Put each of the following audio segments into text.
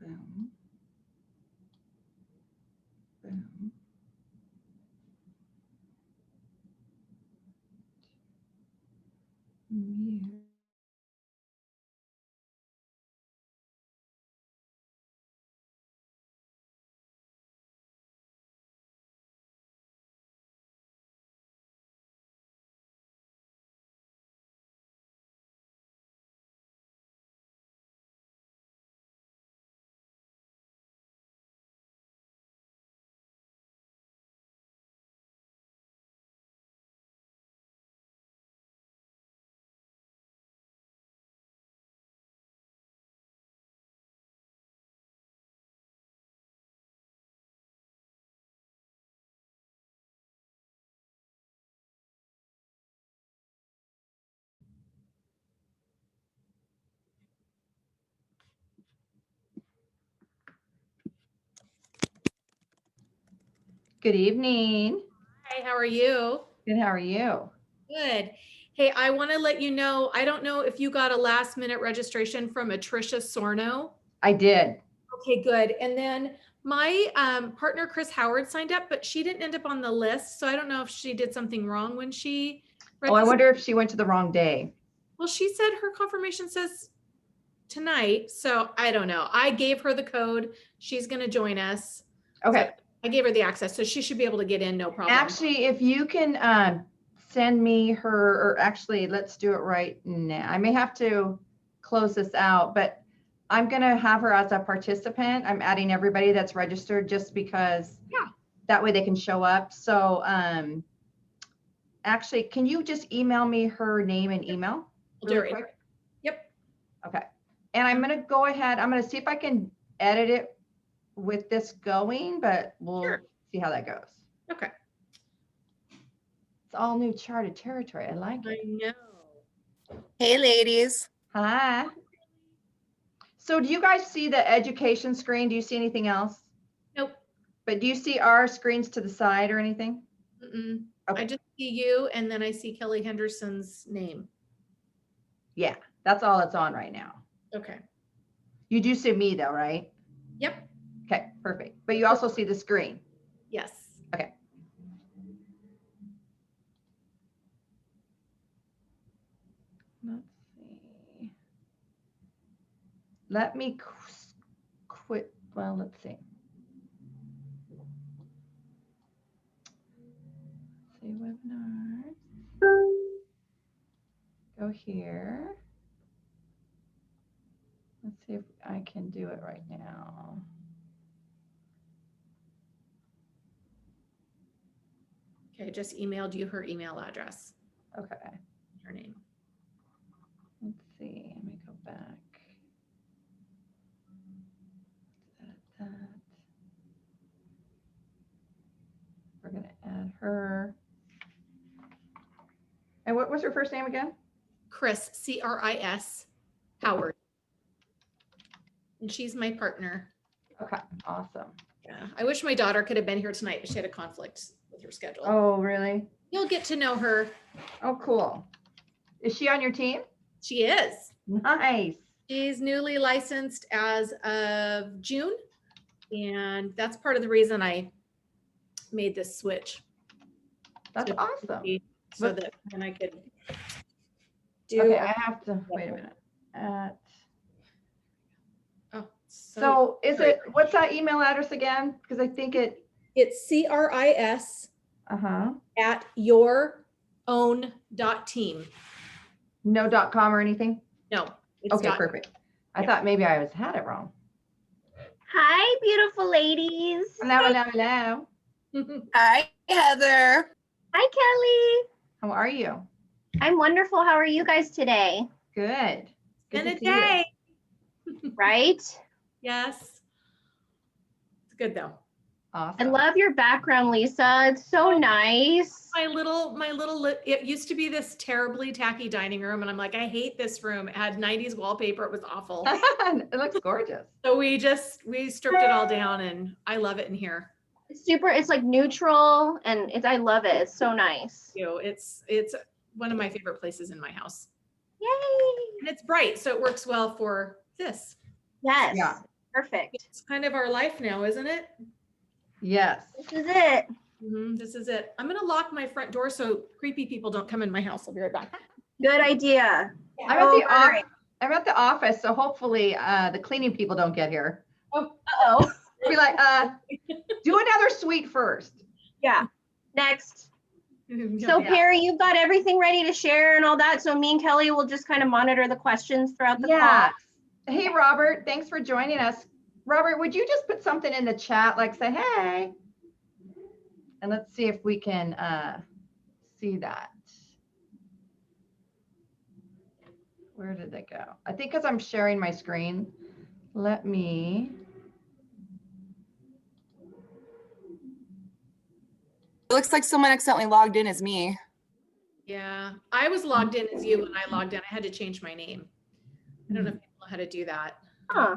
Boom. Boom. Mute. Good evening. Hi, how are you? Good. How are you? Good. Hey, I want to let you know, I don't know if you got a last minute registration from Atricia Sorno. I did. Okay, good. And then my partner, Chris Howard, signed up, but she didn't end up on the list. So I don't know if she did something wrong when she Oh, I wonder if she went to the wrong day. Well, she said her confirmation says tonight. So I don't know. I gave her the code. She's going to join us. Okay. So I gave her the access. So she should be able to get in, no problem. Actually, if you can send me her, or actually, let's do it right now. I may have to close this out, but I'm going to have her as a participant. I'm adding everybody that's registered just because that way they can show up. So actually, can you just email me her name and email really quick? Yep. Okay. And I'm going to go ahead. I'm going to see if I can edit it with this going, but we'll see how that goes. Okay. It's all new charted territory. I like it. I know. Hey, ladies. Hi. So do you guys see the education screen? Do you see anything else? Nope. But do you see our screens to the side or anything? Mm-mm. Okay. I just see you, and then I see Kelly Henderson's name. Yeah, that's all that's on right now. Okay. You do see me though, right? Yep. Okay, perfect. But you also see the screen. Yes. Okay. Let's see. Let me quit. Well, let's see. See webinars. Go here. Let's see if I can do it right now. Okay, just emailed you her email address. Okay. Her name. Let's see. Let me go back. That. We're going to add her. And what was her first name again? Chris, C-R-I-S, Howard. And she's my partner. Okay, awesome. Yeah, I wish my daughter could have been here tonight, but she had a conflict with her schedule. Oh, really? You'll get to know her. Oh, cool. Is she on your team? She is. Nice. She's newly licensed as of June. And that's part of the reason I made this switch. That's awesome. So that then I could do. Okay, I have to, wait a minute. Oh, so is it, what's that email address again? Because I think it's CRIS at yourown.team. No .com or anything? No. Okay, perfect. I thought maybe I had it wrong. Hi, beautiful ladies. Hello, hello, hello. Hi, Heather. Hi, Kelly. How are you? I'm wonderful. How are you guys today? Good. Good a day. Right? Yes. It's good though. Awesome. I love your background, Lisa. It's so nice. My little, it used to be this terribly tacky dining room. And I'm like, I hate this room. It had 90s wallpaper. It was awful. It looks gorgeous. So we stripped it all down and I love it in here. It's super, it's like neutral and I love it. It's so nice. It's one of my favorite places in my house. Yay. And it's bright. So it works well for this. Yes. Yeah. Perfect. It's kind of our life now, isn't it? Yes. This is it. This is it. I'm gonna lock my front door so creepy people don't come in my house. I'll be right back. Good idea. I'm Oh, I'm at the office, so hopefully the cleaning people don't get here. Uh-oh. Be like, do another suite first. Yeah. Next. Yeah. So Perry, you've got everything ready to share and all that. So me and Kelly will just kind of monitor the questions throughout the Yes. Hey, Robert, thanks for joining us. Robert, would you just put something in the chat, like say, hey, and let's see if we can see that. Where did they go? I think because I'm sharing my screen. Let me. It looks like someone accidentally logged in as me. Yeah, I was logged in as you when I logged in. I had to change my name. I don't know if people know how to do that. Huh.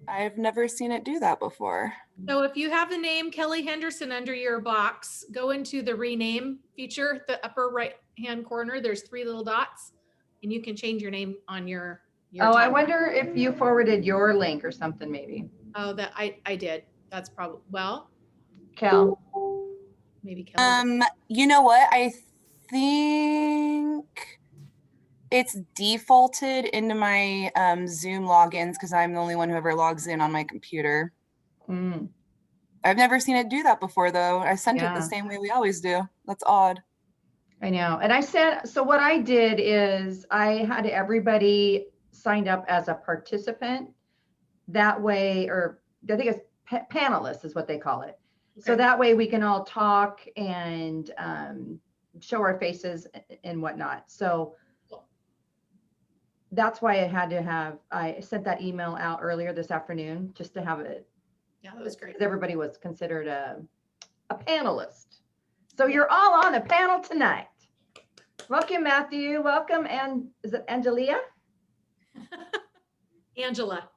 I've never seen it do that before. So if you have the name Kelly Henderson under your box, go into the rename feature, the upper right hand corner. There's 3 little dots, and you can change your name on your Oh, I tab. wonder if you forwarded your link or something, maybe. Oh, that I did. That's probably, well, Kel. maybe Kelly. You know what? I think it's defaulted into my Zoom logins because I'm the only one who ever logs in on my computer. Mm, I've never seen it do that before, though. I sent it Yeah. the same way we always do. That's odd. I know. And I said, so what I did is I had everybody signed up as a participant that way, or I think it's panelists is what they call it. So Okay. that way we can all talk and show our faces and whatnot. So that's why I sent that email out earlier this afternoon just to have it. Yeah, that was great. Because everybody was considered a panelist. So you're all on the panel tonight. Welcome, Matthew. Welcome, and is it Angelia? Angela.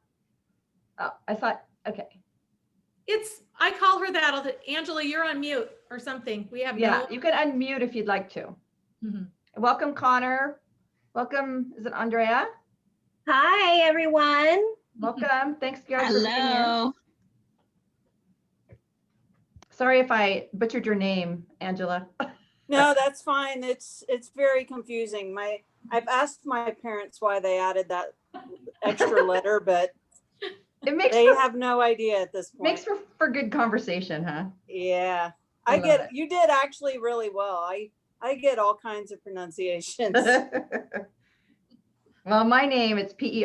Oh, I thought, okay. I call her that all the, Angela, you're on mute or something. We have Yeah, no. you can unmute if you'd like to. Mhm. Welcome, Connor. Welcome, is it Andrea? Hi, everyone. Welcome. Thanks, guys, for being here. Hello. Sorry if I butchered your name, Angela. No, that's fine. It's very confusing. I've asked my parents why they added that extra letter, but It makes they for, have no idea at this point. makes for good conversation, huh? Yeah. I love it. You did actually really well. I get all kinds of pronunciations. Well, my name it's Peri,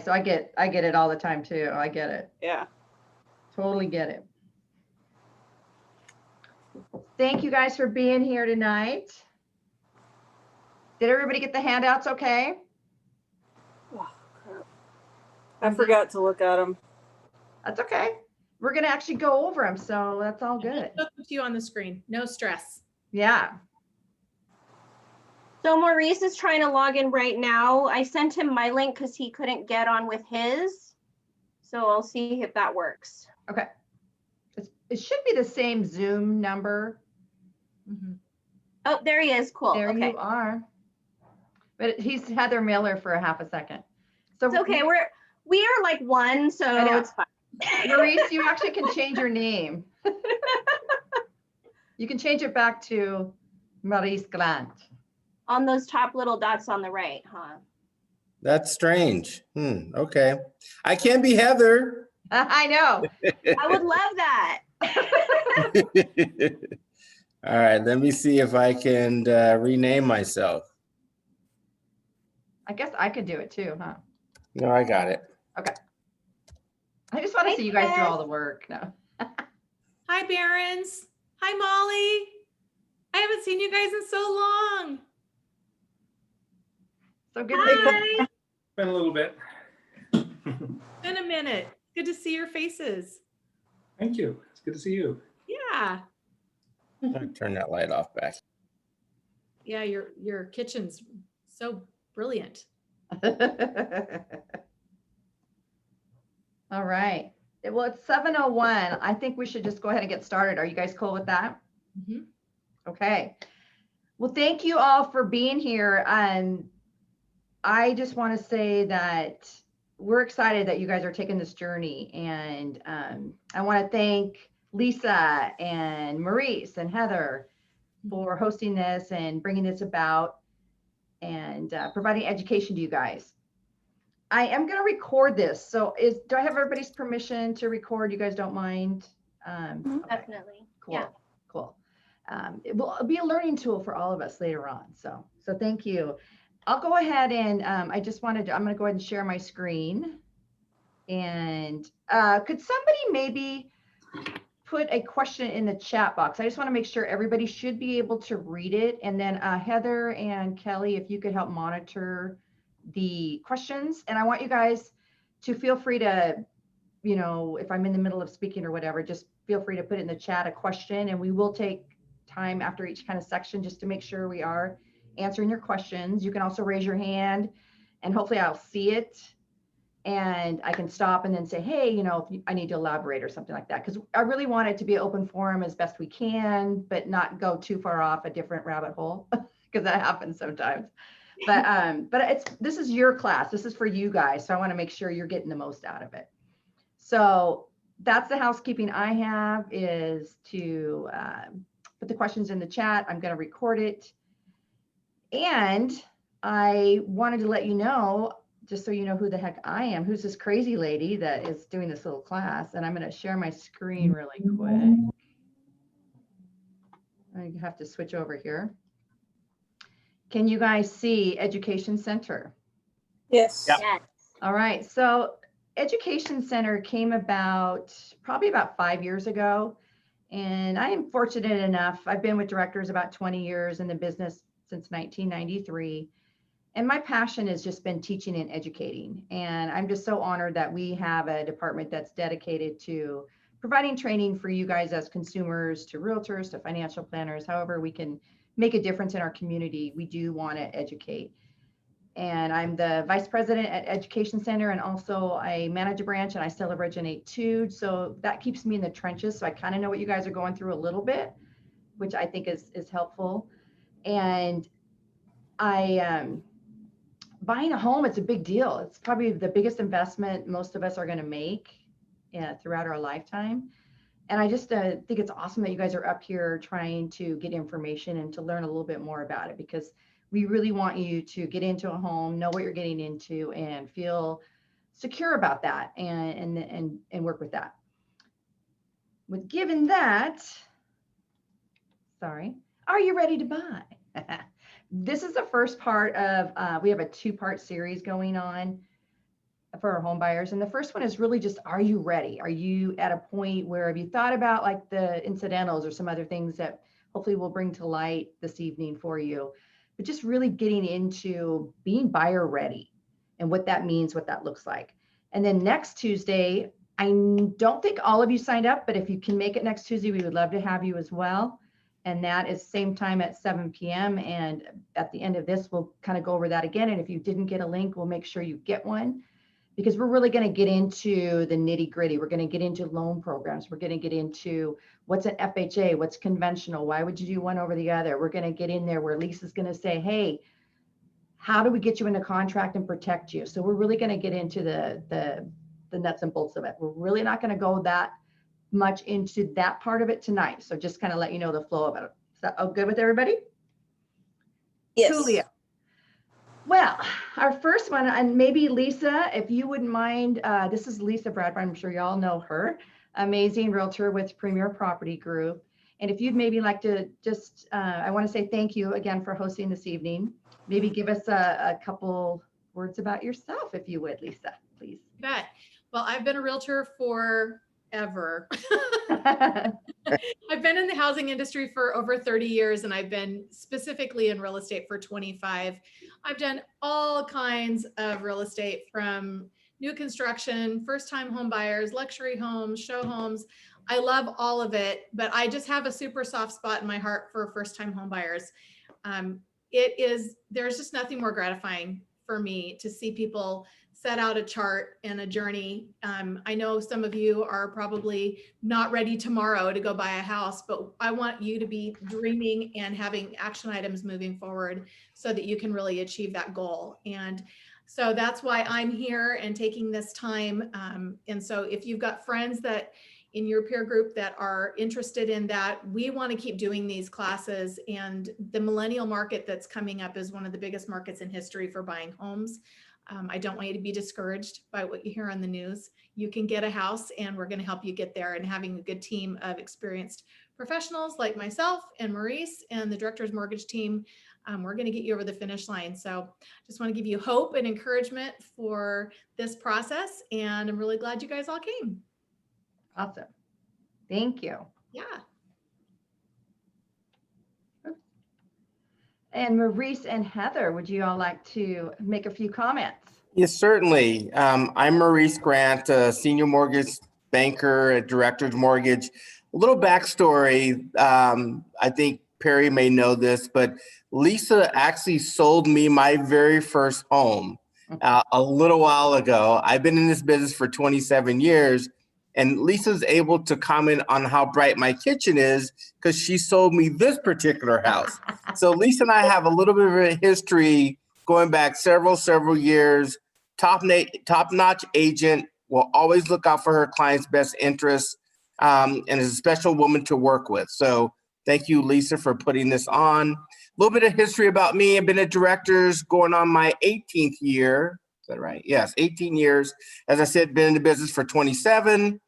so I get it all the time too. I get it. Yeah. Totally get it. Thank you guys for being here tonight. Did everybody get the handouts okay? Oh, crap. I forgot to look at them. That's okay. We're gonna actually go over them, so that's all good. Look at you on the screen. No stress. Yeah. So Maurice is trying to log in right now. I sent him my link because he couldn't get on with his. So I'll see if that works. Okay. It should be the same Zoom number. Mhm. Oh, there he is. Cool. There Okay. you are. But he's Heather Miller for a half a second. So It's okay. We are like one, so I know. it's fine. Maurice, you actually can change your name. You can change it back to Maurice Grant. On those top little dots on the right, huh? That's strange. Okay. I can't be Heather. I know. I would love that. All right, let me see if I can rename myself. I guess I could do it too, huh? No, I got it. I just want to Hey, see you guys do Beth. all the work. No. Hi, Barons. Hi, Molly. I haven't seen you guys in so long. So good to see you. Hi. Been a little bit. Been a minute. Good to see your faces. Thank you. It's good to see you. Yeah. Turn that light off back. Yeah, your kitchen's so brilliant. All right. Well, it's 7:01. I think we should just go ahead and get started. Are you guys cool with that? Mhm. Okay. Well, thank you all for being here. I just want to say that we're excited that you guys are taking this journey. And I want to thank Lisa and Maurice and Heather for hosting this and bringing this about and providing education to you guys. I am going to record this. So do I have everybody's permission to record? You guys don't mind? Okay, Definitely. cool, Yeah. cool. It will be a learning tool for all of us later on. So thank you. I'll go ahead and I'm going to go ahead and share my screen. And could somebody maybe put a question in the chat box? I just want to make sure everybody should be able to read it. And then Heather and Kelly, if you could help monitor the questions. And I want you guys to feel free to, if I'm in the middle of speaking or whatever, just feel free to put in the chat a question, and we will take time after each kind of section just to make sure we are answering your questions. You can also raise your hand and hopefully I'll see it and I can stop and then say, hey, if I need to elaborate or something like that. Because I really want it to be an open forum as best we can, but not go too far off a different rabbit hole, because that happens sometimes. But this is your class. This is for you guys. So I want to make sure you're getting the most out of it. So that's the housekeeping I have, is to put the questions in the chat. I'm going to record it. And I wanted to let you know, just so you know who the heck I am, who's this crazy lady that is doing this little class. And I'm going to share my screen really quick. I have to switch over here. Can you guys see Education Center? Yes. Yeah. Yes. All right. So Education Center came about probably about 5 years ago. And I am fortunate enough, I've been with directors about 20 years in the business since 1993. And my passion has just been teaching and educating. And I'm just so honored that we have a department that's dedicated to providing training for you guys as consumers, to realtors, to financial planners, however we can make a difference in our community. We do want to educate. And I'm the vice president at Education Center, and also I manage a branch, and I still originate too. So that keeps me in the trenches. So I kind of know what you guys are going through a little bit, which I think is helpful. And buying a home, it's a big deal. It's probably the biggest investment most of us are going to make throughout our lifetime. And I just think it's awesome that you guys are up here trying to get information and to learn a little bit more about it, because we really want you to get into a home, know what you're getting into, and feel secure about that and work with that. With given that, sorry, are you ready to buy? This is the first part of, we have a 2-part series going on for our home buyers. And the first one is really just, are you ready? Are you at a point where, have you thought about like the incidentals or some other things that hopefully we'll bring to light this evening for you? But just really getting into being buyer ready and what that means, what that looks like. And then next Tuesday, I don't think all of you signed up, but if you can make it next Tuesday, we would love to have you as well. And that is same time at 7 p.m. And at the end of this, we'll kind of go over that again. And if you didn't get a link, we'll make sure you get one, because we're really going to get into the nitty gritty. We're going to get into loan programs. We're going to get into what's an FHA, what's conventional, why would you do one over the other? We're going to get in there where Lisa's going to say, hey, how do we get you into contract and protect you? So we're really going to get into the nuts and bolts of it. We're really not going to go that much into that part of it tonight. So just kind of let you know the flow of it. Is that all good with everybody? Yes. Coolio. Well, our first one, and maybe Lisa, if you wouldn't mind, this is Lisa Bradford. I'm sure y'all know her. Amazing realtor with Premier Property Group. And if you'd maybe like to just, I want to say thank you again for hosting this evening. Maybe give us a couple words about yourself, if you would, Lisa, please. You bet. Well, I've been a realtor forever. I've been in the housing industry for over 30 years, and I've been specifically in real estate for 25. I've done all kinds of real estate, from new construction, first-time home buyers, luxury homes, show homes. I love all of it, but I just have a super soft spot in my heart for first-time home buyers. There's just nothing more gratifying for me to see people set out a chart and a journey. I know some of you are probably not ready tomorrow to go buy a house, but I want you to be dreaming and having action items moving forward so that you can really achieve that goal. And So that's why I'm here and taking this time. And so if you've got friends that in your peer group that are interested in that, we want to keep doing these classes. And the millennial market that's coming up is one of the biggest markets in history for buying homes. I don't want you to be discouraged by what you hear on the news. You can get a house, and we're going to help you get there. And having a good team of experienced professionals like myself and Maurice and the Director's Mortgage team, we're going to get you over the finish line. So just want to give you hope and encouragement for this process. And I'm really glad you guys all came. Awesome. Thank you. Yeah. And Maurice and Heather, would you all like to make a few comments? Yes, certainly. I'm Maurice Grant, a senior mortgage banker at Director's Mortgage. A little backstory. I think Perry may know this, but Lisa actually sold me my very first home a little while ago. I've been in this business for 27 years, and Lisa's able to comment on how bright my kitchen is because she sold me this particular house. So Lisa and I have a little bit of a history going back several years. Top-notch agent, will always look out for her client's best interests, and is a special woman to work with. So thank you, Lisa, for putting this on. A little bit of history about me. I've been at Directors going on my 18th year. Is that right? Yes, 18 years. As I said, been in the business for 27.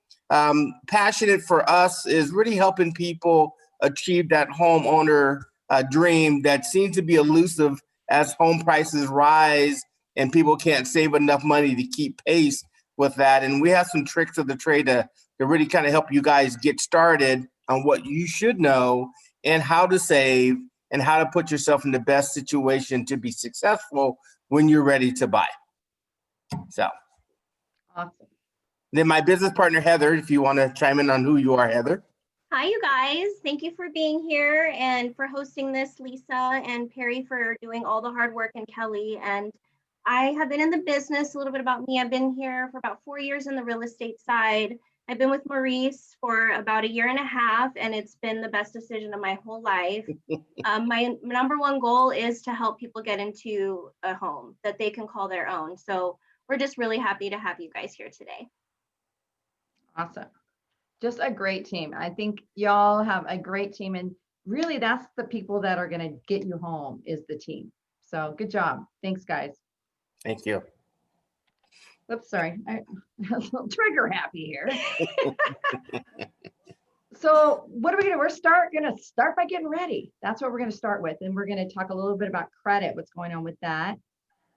Passionate for us is really helping people achieve that homeowner dream that seems to be elusive as home prices rise and people can't save enough money to keep pace with that. And we have some tricks of the trade to really kind of help you guys get started on what you should know and how to save and how to put yourself in the best situation to be successful when you're ready to buy. So Awesome. then my business partner, Heather, if you want to chime in on who you are, Heather. Hi, you guys. Thank you for being here and for hosting this, Lisa and Perry, for doing all the hard work, and Kelly. And I have been in the business. A little bit about me. I've been here for about 4 years in the real estate side. I've been with Maurice for about 1.5 years, and it's been the best decision of my whole life. My number one goal is to help people get into a home that they can call their own. So we're just really happy to have you guys here today. Awesome. Just a great team. I think y'all have a great team, and really that's the people that are going to get you home is the team. So good job. Thanks, guys. Thank you. Oops, sorry. I was a little trigger happy here. So what are we going to, going to start by getting ready. That's what we're going to start with. And we're going to talk a little bit about credit, what's going on with that,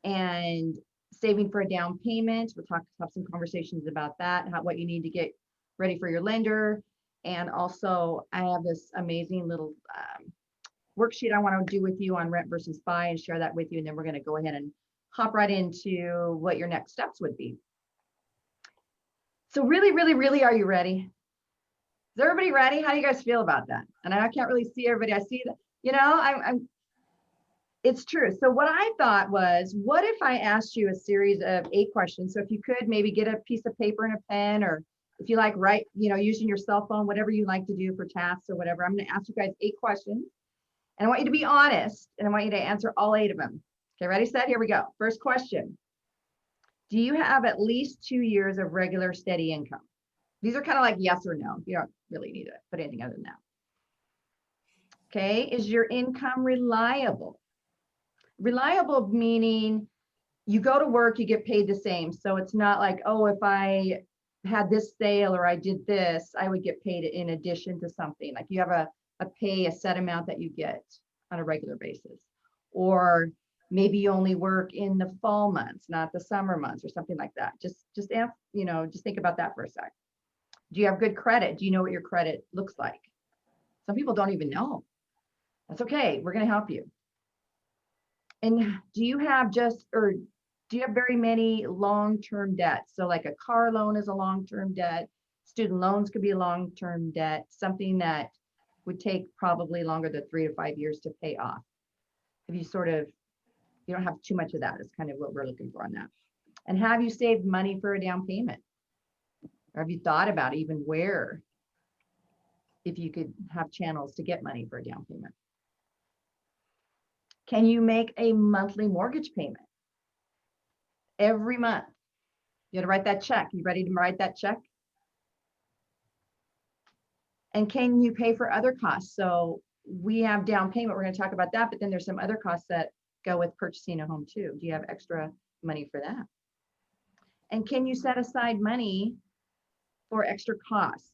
and saving for a down payment. We'll have some conversations about that, what you need to get ready for your lender. And also I have this amazing little worksheet I want to do with you on rent versus buy and share that with you. And then we're going to go ahead and hop right into what your next steps would be. So really, are you ready? Is everybody ready? How do you guys feel about that? And I can't really see everybody. I see that, it's true. So what I thought was, what if I asked you a series of 8 questions? So if you could maybe get a piece of paper and a pen, or if you like write, using your cell phone, whatever you like to do for tasks or whatever. I'm going to ask you guys 8 questions, and I want you to be honest, and I want you to answer all 8 of them. Okay, ready, set, here we go. First question. Do you have at least 2 years of regular steady income? These are kind of like yes or no. You don't really need to put anything other than that. Okay, is your income reliable? Reliable meaning you go to work, you get paid the same. So it's not like, oh, if I had this sale or I did this, I would get paid in addition to something. Like you have a set amount that you get on a regular basis. Or maybe you only work in the fall months, not the summer months, or something like that. Just think about that for a sec. Do you have good credit? Do you know what your credit looks like? Some people don't even know. That's okay. We're going to help you. And do you have very many long-term debts? So like a car loan is a long-term debt. Student loans could be a long-term debt, something that would take probably longer than 3 to 5 years to pay off. Have you you don't have too much of that is kind of what we're looking for on that. And have you saved money for a down payment? Or have you thought about even where, if you could have channels to get money for a down payment? Can you make a monthly mortgage payment? every month. You got to write that check. You ready to write that check? And can you pay for other costs? So we have down payment. We're going to talk about that, but then there's some other costs that go with purchasing a home too. Do you have extra money for that? And can you set aside money for extra costs?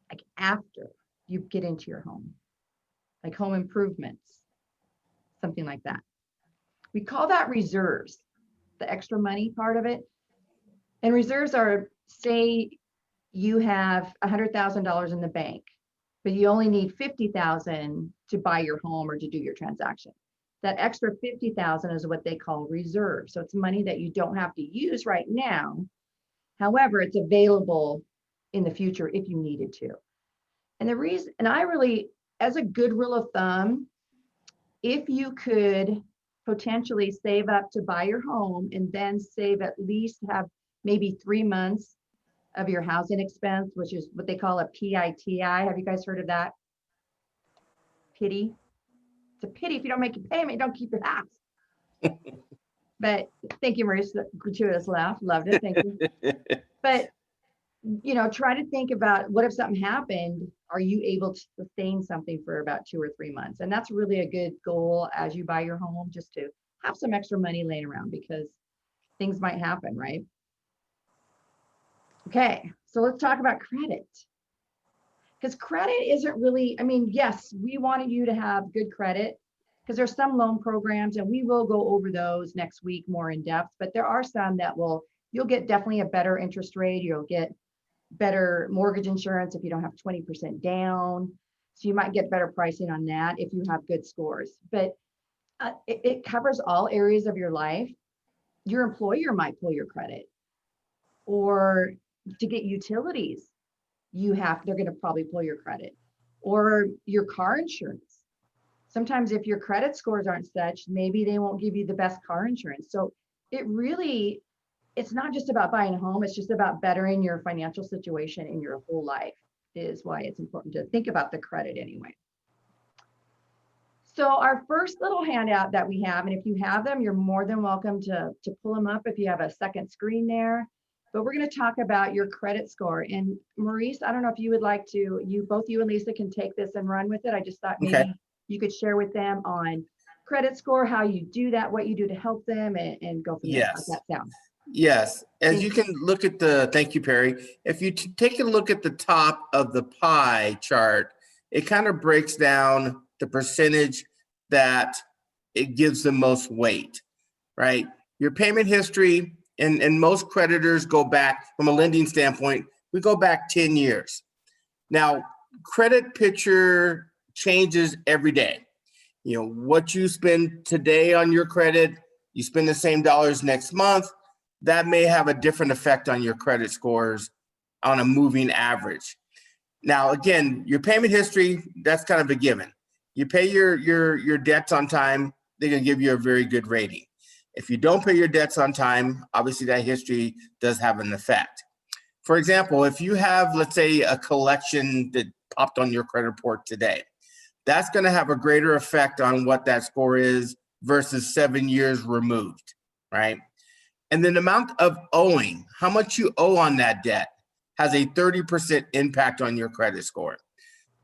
Like after you get into your home, like home improvements, something like that. We call that reserves, the extra money part of it. And reserves are, say you have $100,000 in the bank, but you only need $50,000 to buy your home or to do your transaction. That extra $50,000 is what they call reserve. So it's money that you don't have to use right now. However, it's available in the future if you needed to. And the reason, and I really, as a good rule of thumb, if you could potentially save up to buy your home and then save at least have maybe 3 months of your housing expense, which is what they call a PITI. Have you guys heard of that? Pity. It's a pity if you don't make your payment, you don't keep your house. But thank you, Marissa. Gratuitous laugh. Loved it. Thank you. But, you know, try to think about what if something happened? Are you able to sustain something for about 2 or 3 months? And that's really a good goal as you buy your home, just to have some extra money laying around because things might happen, right? Okay, so let's talk about credit. Because credit isn't really, I mean, yes, we wanted you to have good credit because there's some loan programs and we will go over those next week more in depth, but there are some that you'll get definitely a better interest rate. You'll get better mortgage insurance if you don't have 20% down. So you might get better pricing on that if you have good scores, but it covers all areas of your life. Your employer might pull your credit, or to get utilities, they're going to probably pull your credit, or your car insurance. Sometimes if your credit scores aren't such, maybe they won't give you the best car insurance. So it's not just about buying a home, it's just about bettering your financial situation in your whole life, is why it's important to think about the credit anyway. So our first little handout that we have, and if you have them, you're more than welcome to pull them up if you have a second screen there. But we're going to talk about your credit score. And Maurice, I don't know if you would like to, both you and Lisa can take this and run with it. I just thought maybe you could share with them on credit score, how you do that, what you do to help them, and go from there. How's that sound? Yes. As you can look at thank you, Perry. If you take a look at the top of the pie chart, it kind of breaks down the percentage that it gives the most weight, right? Your payment history, and most creditors go back, from a lending standpoint, we go back 10 years. Now, credit picture changes every day. You know, what you spend today on your credit, you spend the same dollars next month, that may have a different effect on your credit scores on a moving average. Now, again, your payment history, that's kind of a given. You pay your debts on time, they're going to give you a very good rating. If you don't pay your debts on time, obviously that history does have an effect. For example, if you have, let's say, a collection that popped on your credit report today, that's going to have a greater effect on what that score is versus 7 years removed, right? And then the amount of owing, how much you owe on that debt, has a 30% impact on your credit score.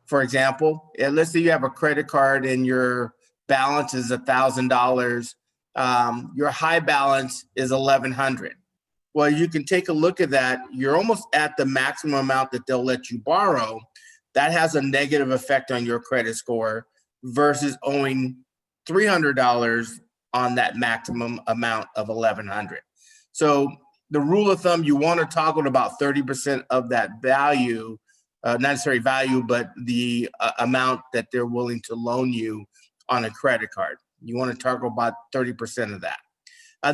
For example, let's say you have a credit card and your balance is $1,000. Your high balance is $1,100. Well, you can take a look at that. You're almost at the maximum amount that they'll let you borrow. That has a negative effect on your credit score versus owing $300 on that maximum amount of $1,100. So the rule of thumb, you want to toggle about 30% of that value, not necessarily value, but the amount that they're willing to loan you on a credit card. You want to target about 30% of that.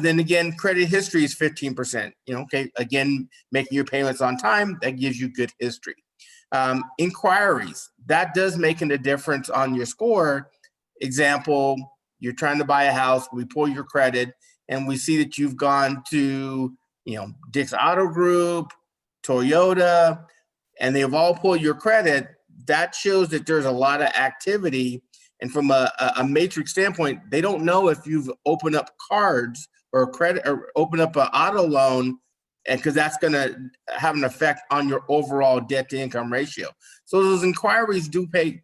Then again, credit history is 15%. You know, okay, again, making your payments on time, that gives you good history. Inquiries, that does make a difference on your score. Example, you're trying to buy a house, we pull your credit, and we see that you've gone to, you know, Dick's Auto Group, Toyota, and they've all pulled your credit. That shows that there's a lot of activity And from a matrix standpoint, they don't know if you've opened up cards or credit or opened up an auto loan, and because that's going to have an effect on your overall debt to income ratio. So those inquiries do pay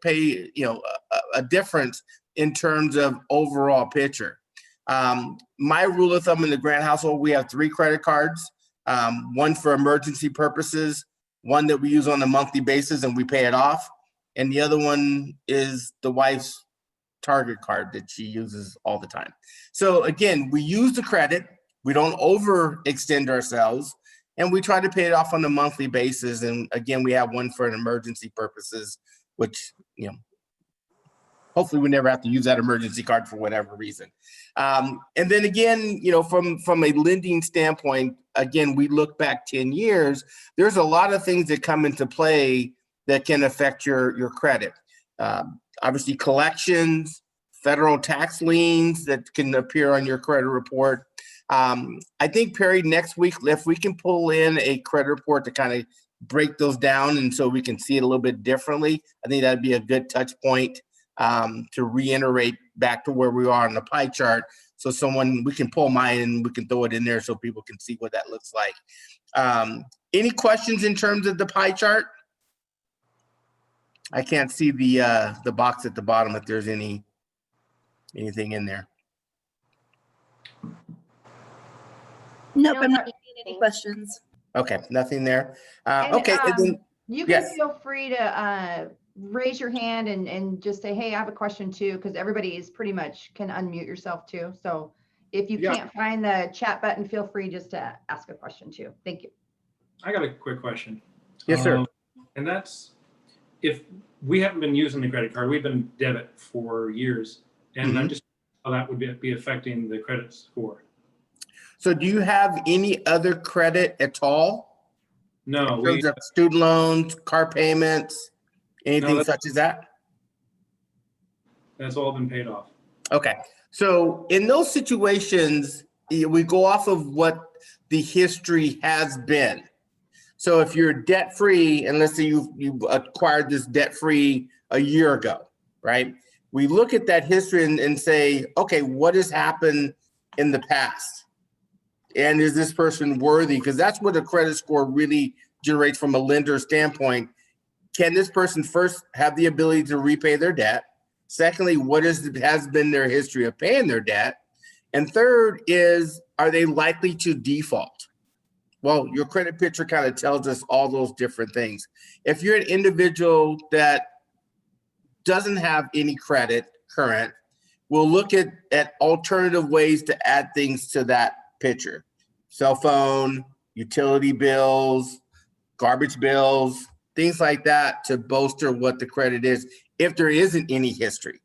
a difference in terms of overall picture. My rule of thumb in the Grant household, we have 3 credit cards, one for emergency purposes, one that we use on a monthly basis and we pay it off. And the other one is the wife's Target card that she uses all the time. So again, we use the credit, we don't overextend ourselves, and we try to pay it off on a monthly basis. And again, we have one for an emergency purposes, which, hopefully we never have to use that emergency card for whatever reason. And then again, from a lending standpoint, again, we look back 10 years, there's a lot of things that come into play that can affect your credit. Obviously collections, federal tax liens that can appear on your credit report. I think, Perry, next week, if we can pull in a credit report to kind of break those down and so we can see it a little bit differently, I think that'd be a good touch point to reiterate back to where we are on the pie chart. So we can pull mine and we can throw it in there so people can see what that looks like. Any questions in terms of the pie chart? I can't see the box at the bottom if there's anything in there. Nope, No, I'm not- not getting any questions. Okay, nothing there. And, Okay, and then, you can yes. feel free to raise your hand and just say, hey, I have a question too, because everybody is pretty much can unmute yourself too. So if you Yeah. can't find the chat button, feel free just to ask a question too. Thank you. I got a quick question. Yes, sir. And that's, if we haven't been using the credit card, we've been debit for years, and I'm just how that would be affecting the credit score. So do you have any other credit at all? No, In terms of student loans, car payments, anything No, such as that? that's all been paid off. Okay, so in those situations, we go off of what the history has been. So if you're debt-free, and let's say you acquired this debt-free a year ago, right? We look at that history and say, okay, what has happened in the past? And is this person worthy? Because that's what a credit score really generates from a lender standpoint. Can this person first have the ability to repay their debt? Secondly, what has been their history of paying their debt? And third is, are they likely to default? Well, your credit picture kind of tells us all those different things. If you're an individual that doesn't have any credit current, we'll look at alternative ways to add things to that picture. Cell phone, utility bills, garbage bills, things like that to bolster what the credit is if there isn't any history.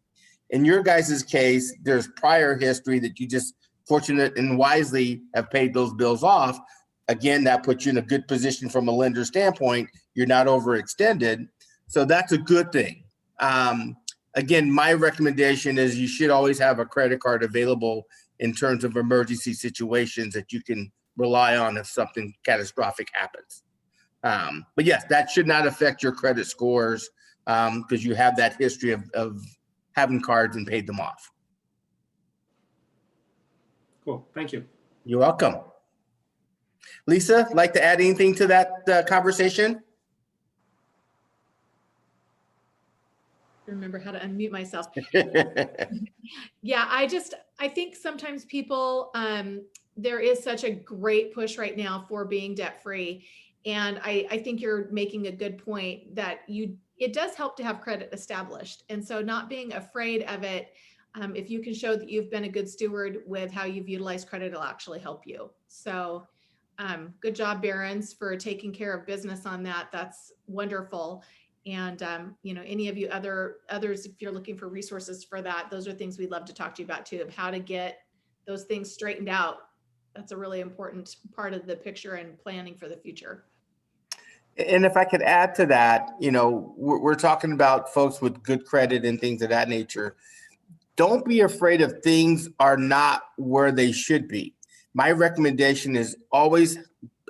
In your guys' case, there's prior history that you just fortunate and wisely have paid those bills off. Again, that puts you in a good position from a lender standpoint. You're not overextended. So that's a good thing. Again, my recommendation is you should always have a credit card available in terms of emergency situations that you can rely on if something catastrophic happens. But yes, that should not affect your credit scores because you have that history of having cards and paid them off. Cool, thank you. You're welcome. Lisa, like to add anything to that conversation? Remember how to unmute myself. Yeah, I think sometimes people, there is such a great push right now for being debt free. And I think you're making a good point that it does help to have credit established. And so not being afraid of it, if you can show that you've been a good steward with how you've utilized credit, it'll actually help you. So good job, Barron's, for taking care of business on that. That's wonderful. And, any of you others, if you're looking for resources for that, those are things we'd love to talk to you about too, of how to get those things straightened out. That's a really important part of the picture and planning for the future. And if I could add to that, we're talking about folks with good credit and things of that nature. Don't be afraid of things are not where they should be. My recommendation is always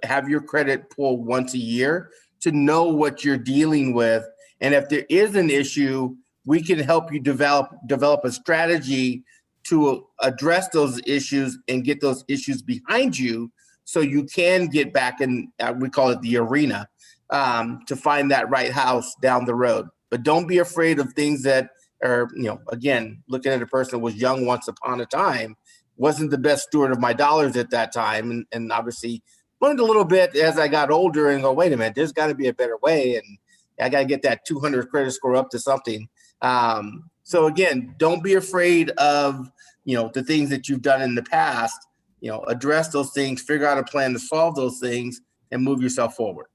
have your credit pulled once a year to know what you're dealing with. And if there is an issue, we can help you develop a strategy to address those issues and get those issues behind you so you can get back in, we call it the arena, to find that right house down the road. But don't be afraid of things that are, again, looking at a person that was young once upon a time, wasn't the best steward of my dollars at that time. And obviously learned a little bit as I got older and go, wait a minute, there's got to be a better way. And I got to get that 200 credit score up to something. So again, don't be afraid of, the things that you've done in the past, address those things, figure out a plan to solve those things and move yourself forward.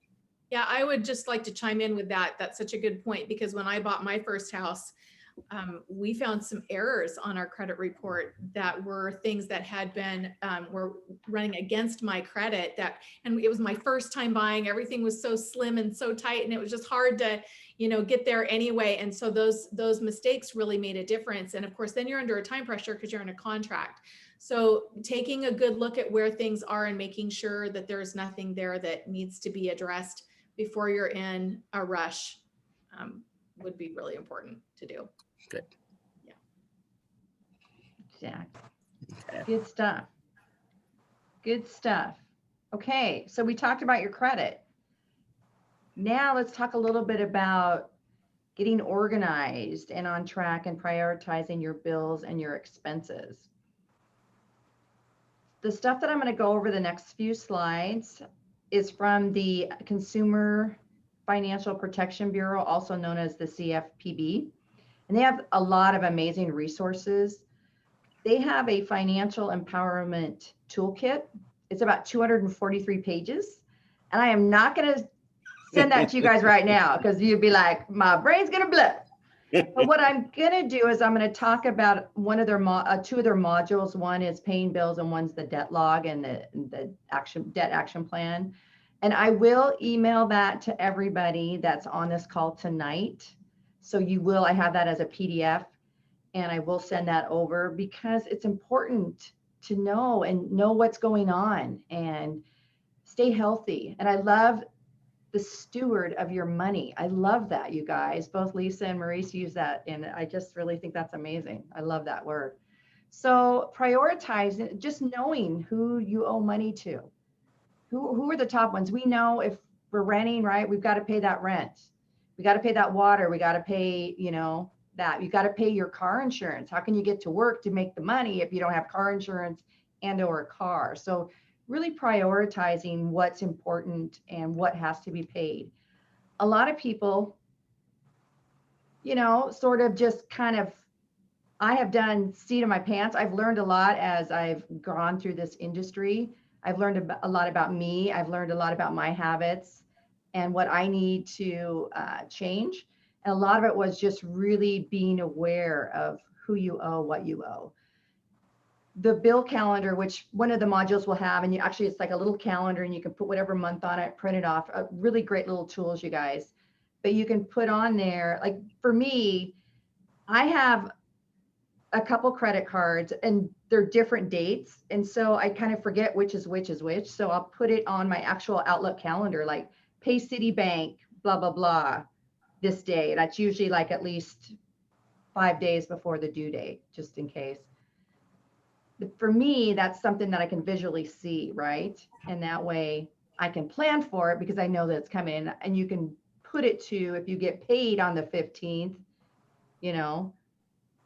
Yeah, I would just like to chime in with that. That's such a good point, because when I bought my first house, we found some errors on our credit report that were things that had been, were running against my credit, and it was my first time buying. Everything was so slim and so tight, and it was just hard to, get there anyway. And so those mistakes really made a difference. And of course, then you're under a time pressure because you're in a contract. So taking a good look at where things are and making sure that there's nothing there that needs to be addressed before you're in a rush would be really important to do. Good. Yeah. Exactly. Okay. Good stuff. Good stuff. Okay, so we talked about your credit. Now let's talk a little bit about getting organized and on track and prioritizing your bills and your expenses. The stuff that I'm going to go over the next few slides is from the Consumer Financial Protection Bureau, also known as the CFPB. And they have a lot of amazing resources. They have a financial empowerment toolkit. It's about 243 pages. And I am not going to send that to you guys right now because you'd be like, my brain's going to blow. But what I'm going to do is I'm going to talk about one of their two of their modules. One is paying bills and one's the debt log and the debt action plan. And I will email that to everybody that's on this call tonight. So I have that as a PDF and I will send that over because it's important to know what's going on and stay healthy. And I love the steward of your money. I love that, you guys. Both Lisa and Maurice use that, and I just really think that's amazing. I love that word. So prioritize, just knowing who you owe money to. Who are the top ones? We know if we're renting, right? We've got to pay that rent. We got to pay that water. We got to pay, that. You got to pay your car insurance. How can you get to work to make the money if you don't have car insurance and or a car? So really prioritizing what's important and what has to be paid. A lot of people, sort of just kind of, I have done seat of my pants. I've learned a lot as I've gone through this industry. I've learned a lot about me. I've learned a lot about my habits and what I need to change. And a lot of it was just really being aware of who you owe, what you owe. The bill calendar, which one of the modules will have, and it's like a little calendar and you can put whatever month on it, print it off, really great little tools, you guys. But you can put on there, like for me, I have a couple credit cards and they're different dates. And so I kind of forget which is which. So I'll put it on my actual Outlook calendar, like pay Citibank, blah, blah, blah, this day. And that's usually like at least 5 days before the due date, just in case. But for me, that's something that I can visually see, right? And that way I can plan for it because I know that it's coming. And you can put it to, if you get paid on the 15th,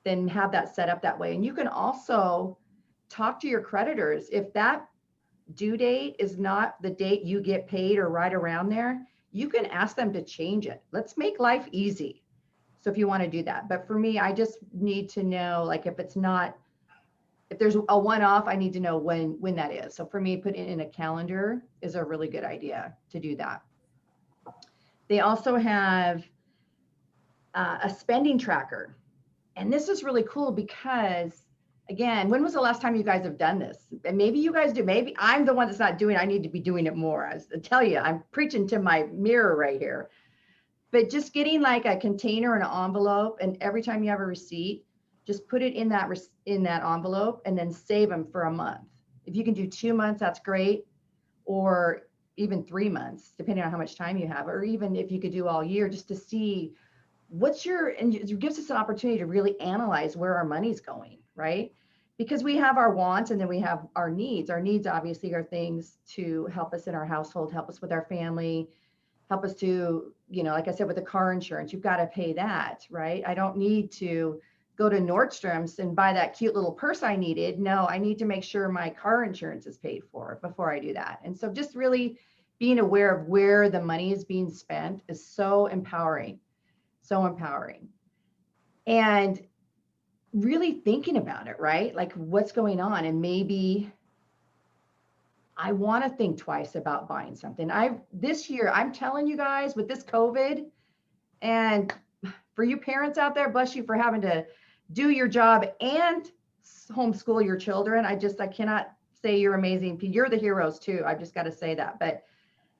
then have that set up that way. And you can also talk to your creditors. If that due date is not the date you get paid or right around there, you can ask them to change it. Let's make life easy. So if you want to do that. But for me, I just need to know, like if there's a one-off, I need to know when that is. So for me, putting it in a calendar is a really good idea to do that. They also have a spending tracker. And this is really cool because, again, when was the last time you guys have done this? And maybe you guys do. Maybe I'm the one that's not doing it. I need to be doing it more. I tell you, I'm preaching to my mirror right here. But just getting like a container and an envelope, and every time you have a receipt, just put it in that envelope and then save them for a month. If you can do 2 months, that's great. Or even 3 months, depending on how much time you have, or even if you could do all year, just to see and it gives us an opportunity to really analyze where our money's going, right? Because we have our wants and then we have our needs. Our needs obviously are things to help us in our household, help us with our family, help us to, like I said, with the car insurance, you've got to pay that, right? I don't need to go to Nordstrom's and buy that cute little purse I needed. No, I need to make sure my car insurance is paid for before I do that. And so just really being aware of where the money is being spent is so empowering, so empowering. And really thinking about it, right? Like what's going on, and maybe I want to think twice about buying something. This year, I'm telling you guys, with this COVID, and for you parents out there, bless you for having to do your job and homeschool your children. I cannot say you're amazing. You're the heroes too. I've just got to say that. But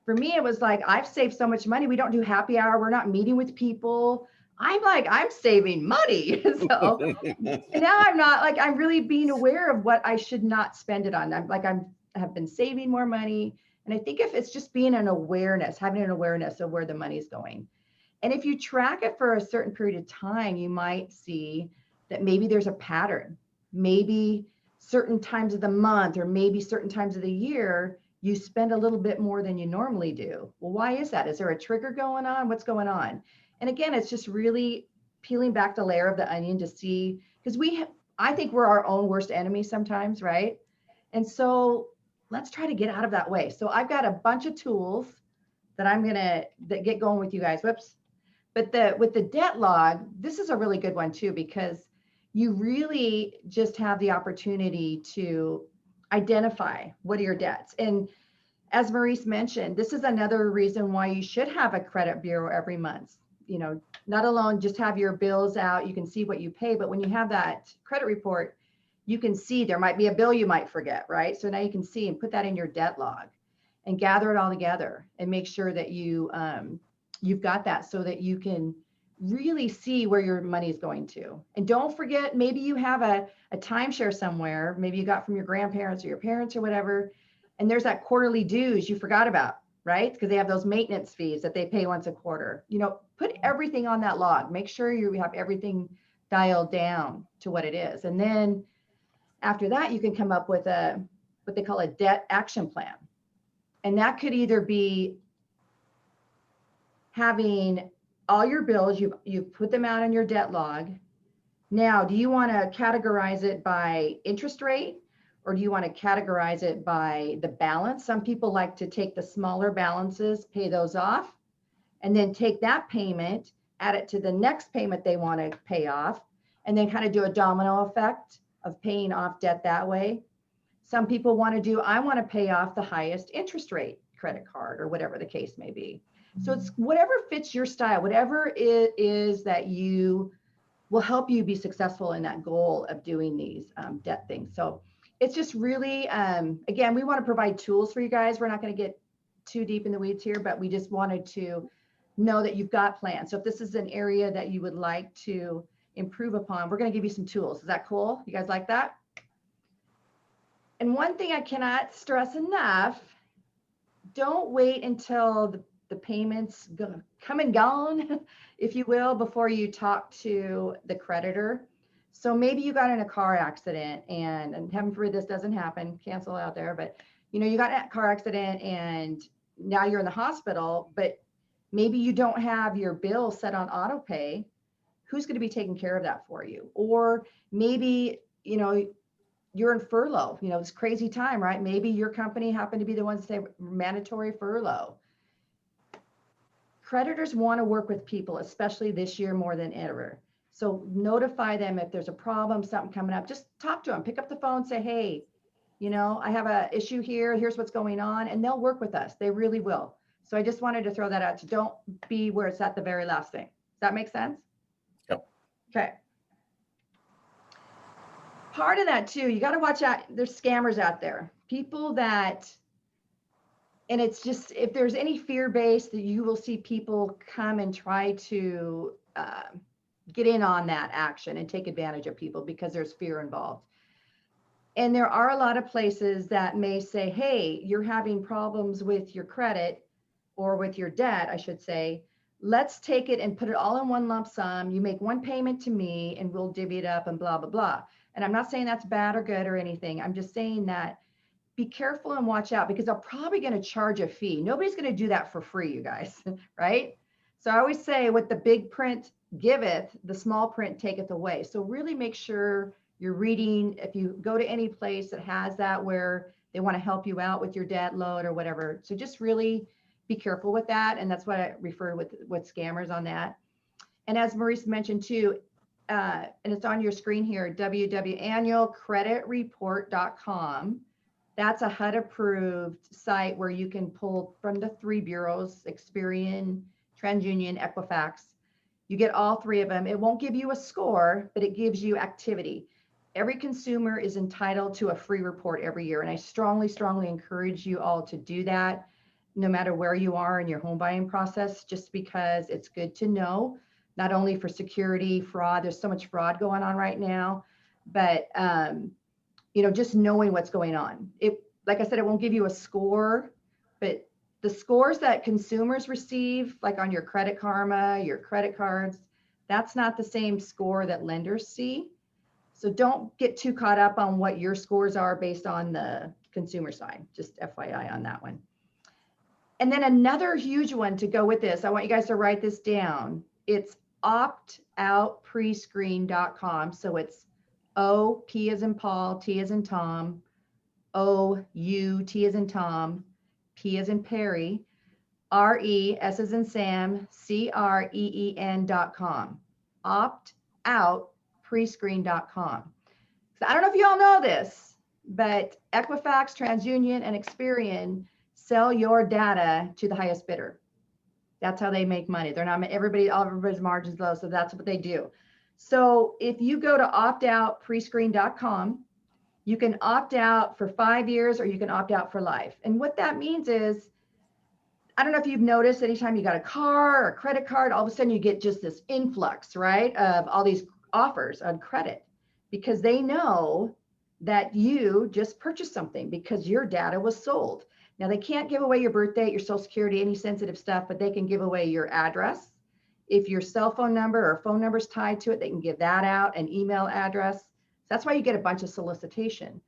for me, it was like, I've saved so much money. We don't do happy hour. We're not meeting with people. I'm saving money. So and now I'm not, like, I'm really being aware of what I should not spend it on. I have been saving more money. And I think if it's just being an awareness, having an awareness of where the money's going. And if you track it for a certain period of time, you might see that maybe there's a pattern. Maybe certain times of the month or maybe certain times of the year, you spend a little bit more than you normally do. Well, why is that? Is there a trigger going on? What's going on? And again, it's just really peeling back the layer of the onion to see, because I think we're our own worst enemy sometimes, right? And so let's try to get out of that way. So I've got a bunch of tools that I'm gonna get going with you guys. Whoops. But with the debt log, this is a really good one too, because you really just have the opportunity to identify what are your debts. And as Maurice mentioned, this is another reason why you should have a credit bureau every month. Not alone just have your bills out, you can see what you pay, but when you have that credit report, you can see there might be a bill you might forget, right? So now you can see and put that in your debt log and gather it all together and make sure that you've got that so that you can really see where your money is going to. And don't forget, maybe you have a timeshare somewhere, maybe you got from your grandparents or your parents or whatever, and there's that quarterly dues you forgot about, right? Because they have those maintenance fees that they pay once a quarter. Put everything on that log. Make sure you have everything dialed down to what it is. And then after that, you can come up with what they call a debt action plan. And that could either be having all your bills, you've put them out in your debt log. Now, do you want to categorize it by interest rate, or do you want to categorize it by the balance? Some people like to take the smaller balances, pay those off, and then take that payment, add it to the next payment they want to pay off, and then kind of do a domino effect of paying off debt that way. Some people want to I want to pay off the highest interest rate credit card, or whatever the case may be. So it's whatever fits your style, whatever it is that will help you be successful in that goal of doing these debt things. So it's just really, again, we want to provide tools for you guys. We're not going to get too deep in the weeds here, but we just wanted to know that you've got plans. So if this is an area that you would like to improve upon, we're going to give you some tools. Is that cool? You guys like that? And one thing I cannot stress enough, don't wait until the payments come and gone, if you will, before you talk to the creditor. So maybe you got in a car accident, and heaven forbid this doesn't happen, cancel out there, but you got in a car accident and now you're in the hospital, but maybe you don't have your bill set on auto pay. Who's going to be taking care of that for you? Or maybe, you're in furlough, this crazy time, right? Maybe your company happened to be the ones that say mandatory furlough. Creditors want to work with people, especially this year more than ever. So notify them if there's a problem, something coming up. Just talk to them, pick up the phone, say, hey, I have an issue here. Here's what's going on. And they'll work with us. They really will. So I just wanted to throw that out. So don't be where it's at the very last thing. Does that make sense? Yep. Okay. Part of that too, you got to watch out. There's scammers out there. People that, and it's just, if there's any fear-based, that you will see people come and try to get in on that action and take advantage of people because there's fear involved. And there are a lot of places that may say, hey, you're having problems with your credit or with your debt, I should say. let's take it and put it all in one lump sum. You make one payment to me and we'll divvy it up and blah, blah, blah. And I'm not saying that's bad or good or anything. I'm just saying that be careful and watch out, because they're probably going to charge a fee. Nobody's going to do that for free, you guys, right? So I always say, what the big print giveth, the small print taketh away. So really make sure you're reading. If you go to any place that has that, where they want to help you out with your debt load or whatever. So just really be careful with that. And that's what I refer with scammers on that. And as Maurice mentioned too, and it's on your screen here, www.annualcreditreport.com. That's a HUD approved site where you can pull from the 3 bureaus, Experian, TransUnion, Equifax. You get all 3 of them. It won't give you a score, but it gives you activity. Every consumer is entitled to a free report every year. And I strongly, strongly encourage you all to do that, no matter where you are in your home buying process, just because it's good to know, not only for security, fraud, there's so much fraud going on right now, but just knowing what's going on. Like I said, it won't give you a score, but the scores that consumers receive, like on your Credit Karma, your credit cards, that's not the same score that lenders see. So don't get too caught up on what your scores are based on the consumer side, just FYI on that one. And then another huge one to go with this, I want you guys to write this down. It's optoutprescreen.com. So it's O, P as in Paul, T as in Tom, O, U, T as in Tom, P as in Perry, R-E, S as in Sam, CREEN.com. Optoutprescreen.com. So I don't know if you all know this, but Equifax, TransUnion, and Experian sell your data to the highest bidder. That's how they make money. They're not everybody's margins low, so that's what they do. So if you go to optoutprescreen.com, you can opt out for 5 years or you can opt out for life. And what that means is, I don't know if you've noticed, anytime you got a car or a credit card, all of a sudden you get just this influx, right, of all these offers on credit, because they know that you just purchased something because your data was sold. Now, they can't give away your birth date, your social security, any sensitive stuff, but they can give away your address. If your cell phone number or phone number is tied to it, they can give that out, an email address. That's why you get a bunch of solicitation.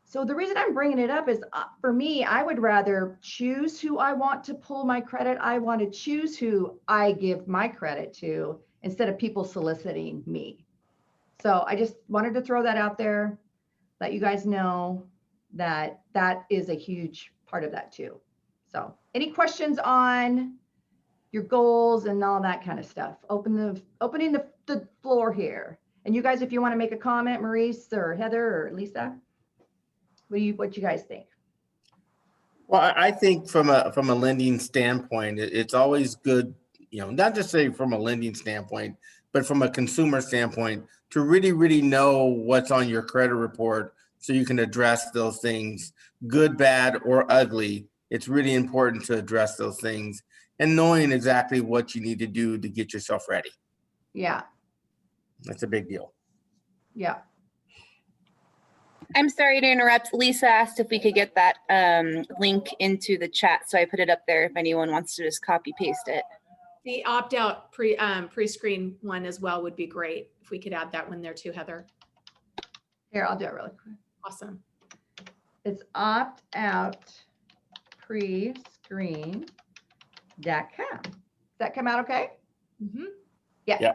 So the reason I'm bringing it up is, for me, I would rather choose who I want to pull my credit. I want to choose who I give my credit to instead of people soliciting me. So I just wanted to throw that out there, let you guys know that that is a huge part of that too. So any questions on your goals and all that kind of stuff? Opening the floor here. And you guys, if you want to make a comment, Maurice or Heather or Lisa, what you guys think? Well, I think from a lending standpoint, it's always good, not just say from a lending standpoint, but from a consumer standpoint, to really, really know what's on your credit report so you can address those things, good, bad, or ugly. It's really important to address those things and knowing exactly what you need to do to get yourself ready. Yeah. That's a big deal. Yeah. I'm sorry to interrupt. Lisa asked if we could get that link into the chat, so I put it up there if anyone wants to just copy paste it. The opt-out pre-screen one as well would be great if we could add that one there too, Heather. Here, I'll do it really quick. Awesome. It's optoutprescreen.com. Does that come out okay? Mm-hmm. Yeah. Yeah.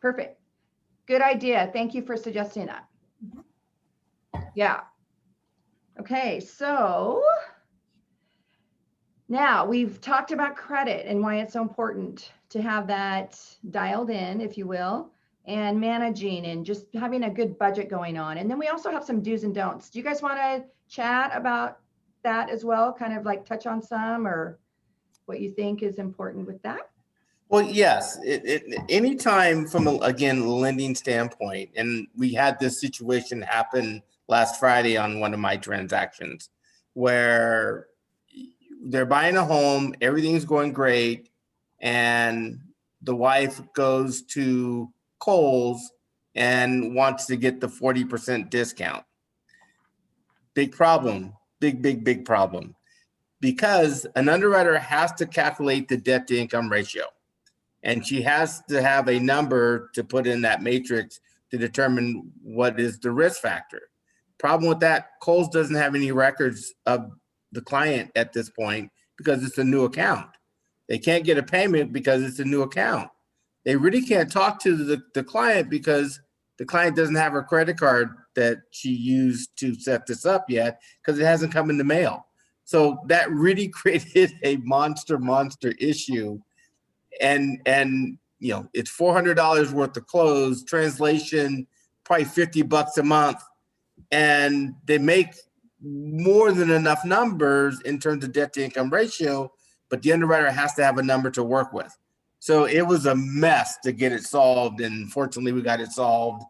Perfect. Good idea. Thank you for suggesting that. Yeah. Okay, so now we've talked about credit and why it's so important to have that dialed in, if you will, and managing and just having a good budget going on. And then we also have some do's and don'ts. Do you guys want to chat about that as well? Kind of like touch on some, or what you think is important with that? Well, yes. Anytime from again, lending standpoint, and we had this situation happen last Friday on one of my transactions where they're buying a home, everything's going great, and the wife goes to Kohl's and wants to get the 40% discount. Big problem, big problem, because an underwriter has to calculate the debt to income ratio. And she has to have a number to put in that matrix to determine what is the risk factor. Problem with that, Kohl's doesn't have any records of the client at this point because it's a new account. They can't get a payment because it's a new account. They really can't talk to the client because the client doesn't have her credit card that she used to set this up yet because it hasn't come in the mail. So that really created a monster issue. And you know, it's $400 worth of clothes, translation, probably $50 a month. And they make more than enough numbers in terms of debt to income ratio, but the underwriter has to have a number to work with. So it was a mess to get it solved. And fortunately we got it solved,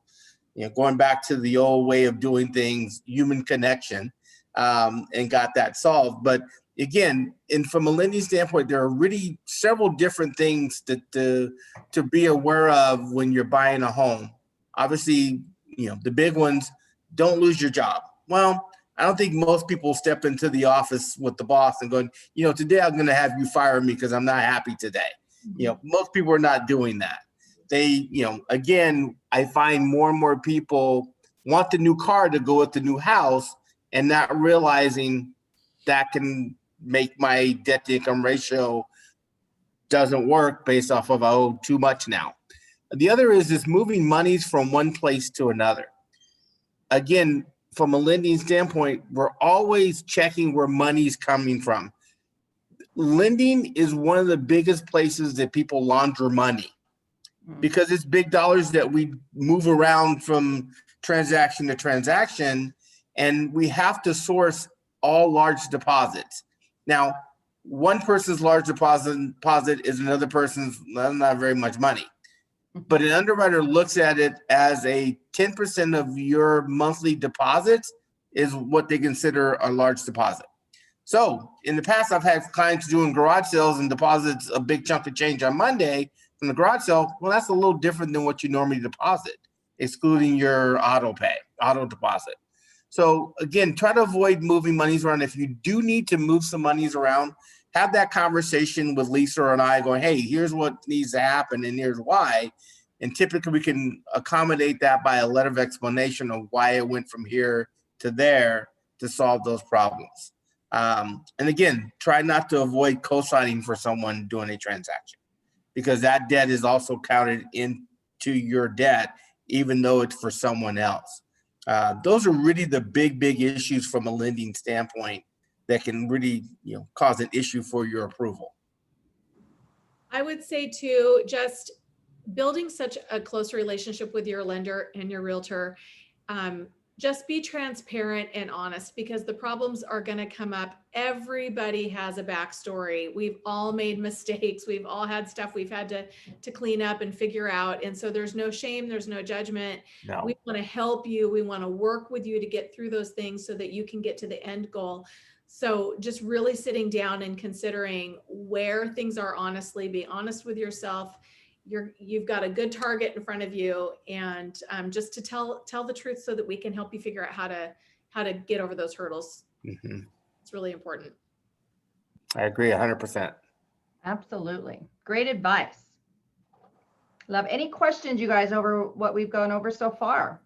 you know, going back to the old way of doing things, human connection, and got that solved. But again, and from a lending standpoint, there are really several different things to be aware of when you're buying a home. Obviously, you know, the big ones, don't lose your job. Well, I don't think most people step into the office with the boss and going, you know, today I'm going to have you fire me because I'm not happy today. You know, most people are not doing that. They, you know, again, I find more and more people want the new car to go with the new house and not realizing that can make my debt to income ratio doesn't work based off of, oh, too much now. The other is moving monies from one place to another. Again, from a lending standpoint, we're always checking where money's coming from. Lending is one of the biggest places that people launder money because it's big dollars that we move around from transaction to transaction, and we have to source all large deposits. Now, one person's large deposit is another person's not very much money. But an underwriter looks at it as a 10% of your monthly deposits is what they consider a large deposit. So in the past, I've had clients doing garage sales and deposits a big chunk of change on Monday from the garage sale. Well, that's a little different than what you normally deposit, excluding your auto deposit. So again, try to avoid moving monies around. If you do need to move some monies around, have that conversation with Lisa and I going, hey, here's what needs to happen and here's why. And typically we can accommodate that by a letter of explanation of why it went from here to there to solve those problems. And again, try not to avoid co-signing for someone doing a transaction because that debt is also counted into your debt, even though it's for someone else. Those are really the big issues from a lending standpoint that can really, you know, cause an issue for your approval. I would say too, just building such a close relationship with your lender and your realtor, just be transparent and honest because the problems are going to come up. Everybody has a backstory. We've all made mistakes. We've all had stuff we've had to clean up and figure out. And so there's no shame. There's no judgment. No. We want to help you. We want to work with you to get through those things so that you can get to the end goal. So just really sitting down and considering where things are honestly, be honest with yourself. You've got a good target in front of you, and just to tell the truth so that we can help you figure out how to get over those hurdles. Mm-hmm. It's really important. I agree 100%. Absolutely. Great advice. Love any questions, you guys, over what we've gone over so far?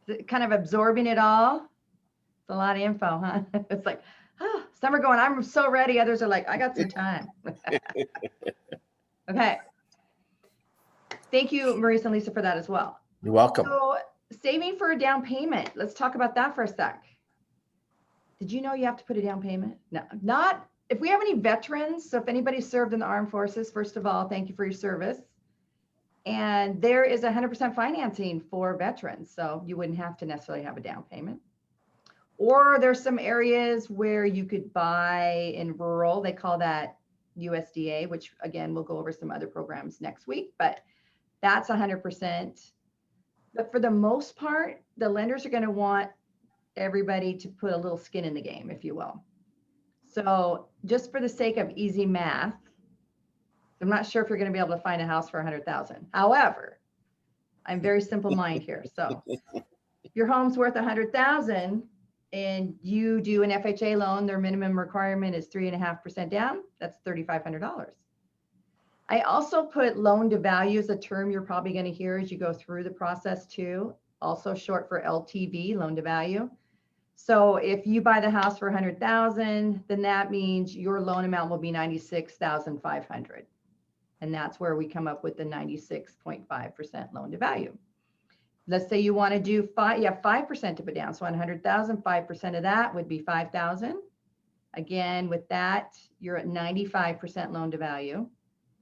Is it kind of absorbing it all? It's a lot of info, huh? It's like, some are going, I'm so ready. Others are like, I got some time. Okay. Thank you, Maurice and Lisa, for that as well. You're welcome. So saving for a down payment. Let's talk about that for a sec. Did you know you have to put a down payment? No, not if we have any veterans. So if anybody served in the armed forces, first of all, thank you for your service. And there is 100% financing for veterans. So you wouldn't have to necessarily have a down payment. Or there's some areas where you could buy in rural, they call that USDA, which again, we'll go over some other programs next week, but that's 100%. But for the most part, the lenders are going to want everybody to put a little skin in the game, if you will. So just for the sake of easy math, I'm not sure if you're going to be able to find a house for 100,000. However, I'm very simple mind here. So your home's worth 100,000 and you do an FHA loan, their minimum requirement is 3.5% down. That's $3,500. I also put loan to value as a term you're probably going to hear as you go through the process too. Also short for LTV, loan to value. So if you buy the house for 100,000, then that means your loan amount will be 96,500. And that's where we come up with the 96.5% loan to value. Let's say you want to do you have 5% to put down. So on 100,000, 5% of that would be 5,000. Again, with that, you're at 95% loan to value.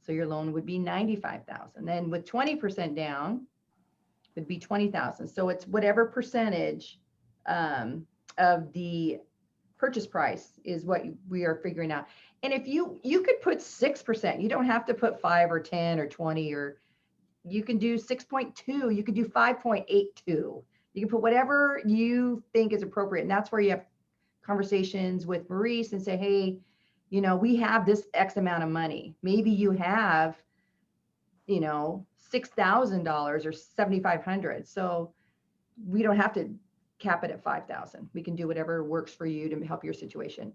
So your loan would be 95,000. Then with 20% down, would be 20,000. So it's whatever percentage of the purchase price is what we are figuring out. And if you could put 6%, you don't have to put 5 or 10 or 20, or you can do 6.2, you could do 5.82. You can put whatever you think is appropriate. And that's where you have conversations with Maurice and say, hey, you know, we have this X amount of money. Maybe you have, you know, $6,000 or $7,500. So we don't have to cap it at 5,000. We can do whatever works for you to help your situation.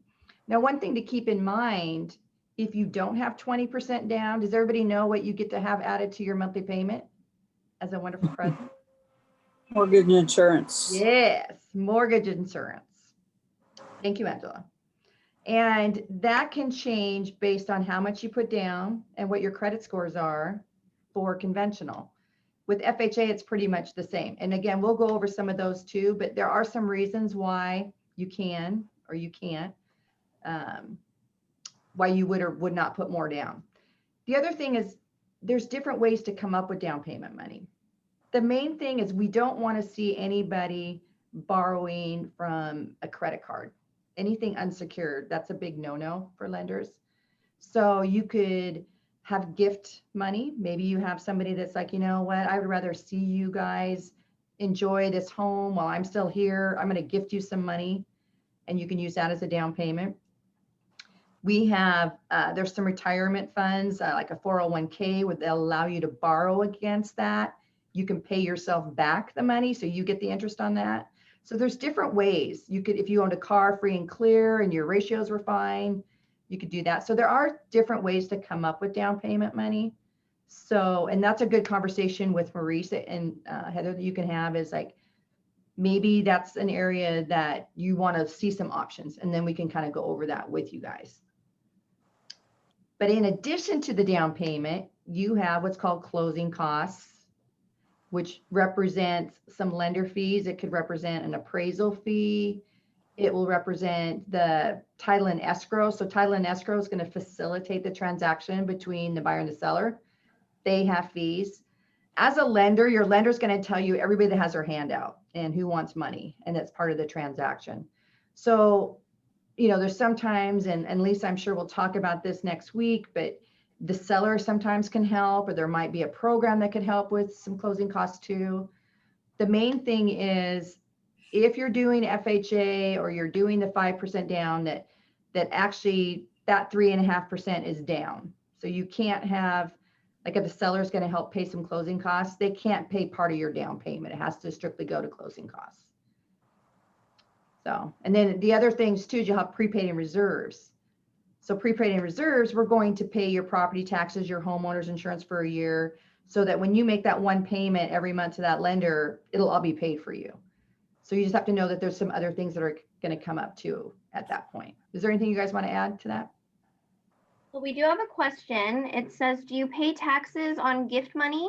Now, one thing to keep in mind, if you don't have 20% down, does everybody know what you get to have added to your monthly payment as a wonderful present? Mortgage insurance. Yes, mortgage insurance. Thank you, Angela. And that can change based on how much you put down and what your credit scores are for conventional. With FHA, it's pretty much the same. And again, we'll go over some of those too, but there are some reasons why you can or you can't, why you would or would not put more down. The other thing is there's different ways to come up with down payment money. The main thing is we don't want to see anybody borrowing from a credit card. Anything unsecured, that's a big no-no for lenders. So you could have gift money. Maybe you have somebody that's like, you know what, I would rather see you guys enjoy this home while I'm still here. I'm going to gift you some money, and you can use that as a down payment. We have, there's some retirement funds, like a 401k, where they'll allow you to borrow against that. You can pay yourself back the money, so you get the interest on that. So there's different ways. You could, if you owned a car free and clear and your ratios were fine, you could do that. So there are different ways to come up with down payment money. So, and that's a good conversation with Maurice and Heather that you can have, is like, maybe that's an area that you want to see some options, and then we can kind of go over that with you guys. But in addition to the down payment, you have what's called closing costs, which represents some lender fees. It could represent an appraisal fee. It will represent the title and escrow. So title and escrow is going to facilitate the transaction between the buyer and the seller. They have fees. As a lender, your lender is going to tell you everybody that has their hand out and who wants money, and that's part of the transaction. So, you know, there's sometimes, and Lisa, I'm sure we'll talk about this next week, but the seller sometimes can help, or there might be a program that could help with some closing costs too. The main thing is, if you're doing FHA or you're doing the 5% down, that actually that 3.5% is down. So you can't have, like if the seller is going to help pay some closing costs, they can't pay part of your down payment. It has to strictly go to closing costs. So, and then the other things too, you'll have prepaid and reserves. So prepaid and reserves, we're going to pay your property taxes, your homeowner's insurance for a year, so that when you make that one payment every month to that lender, it'll all be paid for you. So you just have to know that there's some other things that are going to come up too at that point. Is there anything you guys want to add to that? Well, we do have a question. It says, do you pay taxes on gift money?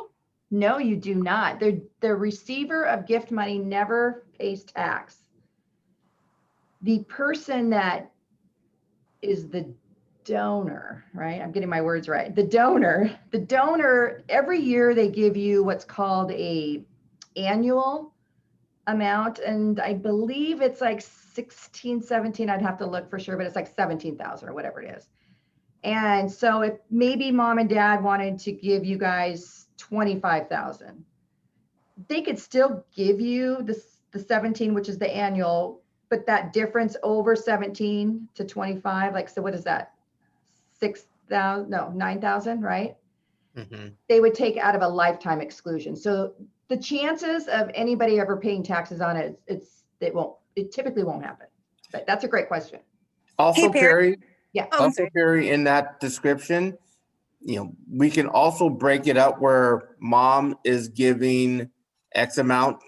No, you do not. The receiver of gift money never pays tax. The person that is the donor, right? I'm getting my words right. The donor, every year they give you what's called a annual amount. And I believe it's like 16, 17, I'd have to look for sure, but it's like 17,000 or whatever it is. And so if maybe mom and dad wanted to give you guys 25,000, they could still give you the 17, which is the annual, but that difference over 17 to 25, like, so what is that? 6,000, no, 9,000, right? Mm-hmm. They would take out of a lifetime exclusion. So the chances of anybody ever paying taxes on it, it typically won't happen. But that's a great question. Also, Hey, Perry. Perry, Yeah. also Perry, in that description, we can also break it up where mom is giving X amount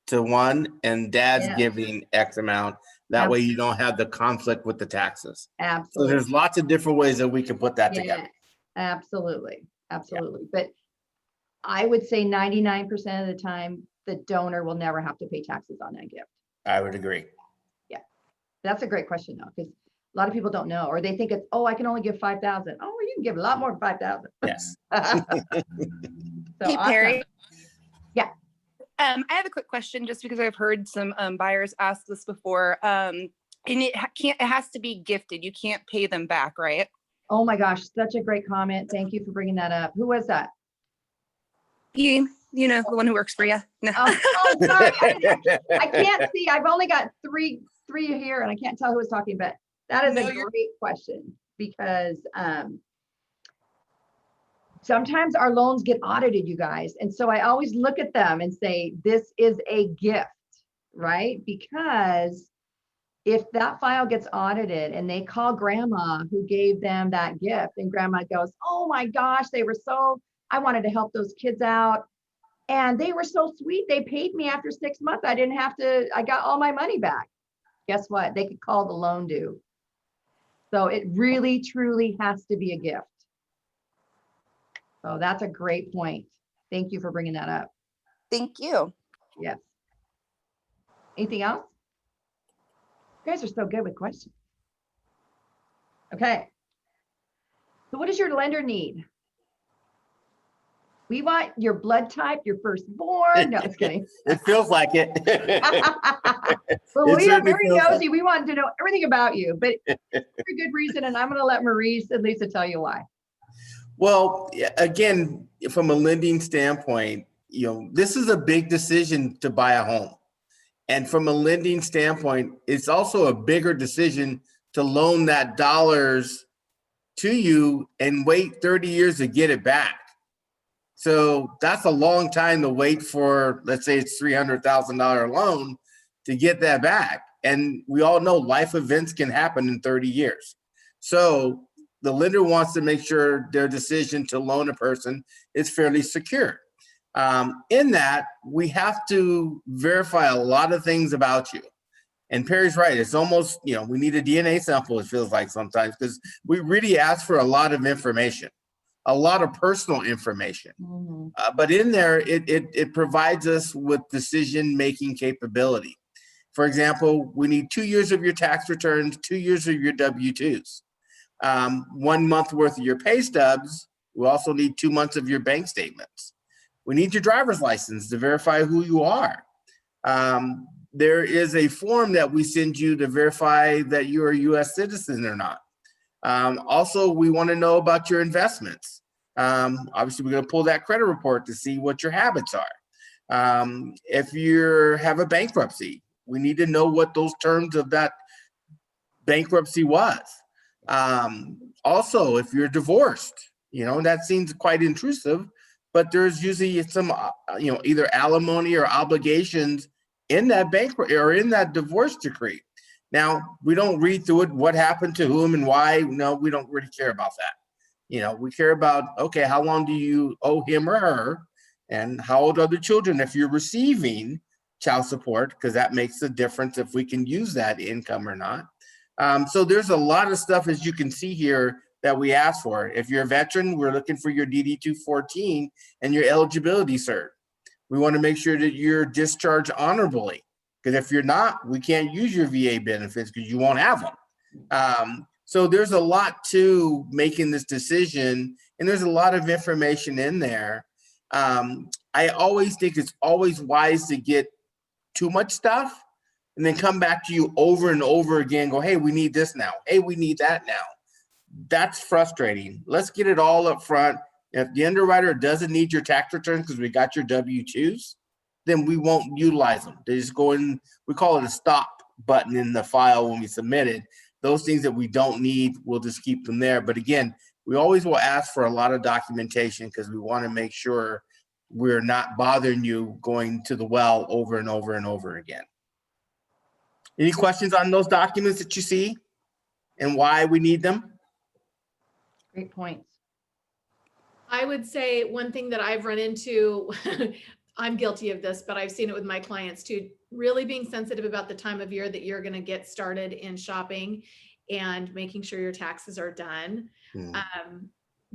to one and dad's Yes. giving X amount. That way you don't have the conflict with the taxes. So Absolutely. there's lots of different ways that we can put that together. Absolutely. Absolutely. But I would say 99% of the time, the donor will never have to pay taxes on that gift. I would agree. Yeah. That's a great question though, because a lot of people don't know, or they think it's, oh, I can only give 5,000. Oh, you can give a lot more than 5,000. Yes. So Hey, awesome. Perry. Yeah. I have a quick question just because I've heard some buyers ask this before. And it has to be gifted. You can't pay them back, right? Oh my gosh, such a great comment. Thank you for bringing that up. Who was that? You know, the one who works for you. No. Oh, sorry. I can't see. I've only got three here and I can't tell who was talking, but that is a great question because sometimes our loans get audited, you guys. And so I always look at them and say, this is a gift, right? Because if that file gets audited and they call grandma who gave them that gift and grandma goes, oh my gosh, I wanted to help those kids out. And they were so sweet. They paid me after 6 months. I got all my money back. Guess what? They could call the loan due. So it really, truly has to be a gift. So that's a great point. Thank you for bringing that up. Thank you. Yes. Anything else? You guys are so good with questions. Okay. So what does your lender need? We want your blood type, your firstborn. No, just kidding. It feels like it. Well, It we are certainly very feels like nosy. We want to know everything about you, but for a good reason. And I'm going to let Maurice and Lisa tell you why. Well, again, from a lending standpoint, this is a big decision to buy a home. And from a lending standpoint, it's also a bigger decision to loan that dollars to you and wait 30 years to get it back. So that's a long time to wait for, let's say it's $300,000 loan to get that back. And we all know life events can happen in 30 years. So the lender wants to make sure their decision to loan a person is fairly secure. In that, we have to verify a lot of things about you. And Perry's right. It's almost, we need a DNA sample, it feels like sometimes, because we really ask for a lot of information, a lot of personal information. Mm-hmm. But in there, it provides us with decision-making capability. For example, we need 2 years of your tax returns, 2 years of your W-2s, 1 month worth of your pay stubs. We also need 2 months of your bank statements. We need your driver's license to verify who you are. There is a form that we send you to verify that you're a U.S. citizen or not. Also, we want to know about your investments. Obviously, we're going to pull that credit report to see what your habits are. If you have a bankruptcy, we need to know what those terms of that bankruptcy was. Also, if you're divorced, that seems quite intrusive, but there's usually some, either alimony or obligations in that bankruptcy or in that divorce decree. Now, we don't read through it, what happened to whom and why. No, we don't really care about that. We care about, okay, how long do you owe him or her? And how old are the children if you're receiving child support? Because that makes a difference if we can use that income or not. So there's a lot of stuff, as you can see here, that we ask for. If you're a veteran, we're looking for your DD-214 and your eligibility cert. We want to make sure that you're discharged honorably, because if you're not, we can't use your VA benefits because you won't have them. So there's a lot to making this decision, and there's a lot of information in there. I always think it's always wise to get too much stuff and then come back to you over and over again, go, hey, we need this now. Hey, we need that now. That's frustrating. Let's get it all up front. If the underwriter doesn't need your tax returns because we got your W-2s, then we won't utilize them. They just go in, we call it a stop button in the file when we submit it. Those things that we don't need, we'll just keep them there. But again, we always will ask for a lot of documentation because we want to make sure we're not bothering you going to the well over and over and over again. Any questions on those documents that you see and why we need them? Great points. I would say one thing that I've run into, I'm guilty of this, but I've seen it with my clients too, really being sensitive about the time of year that you're going to get started in shopping and making sure your taxes are done.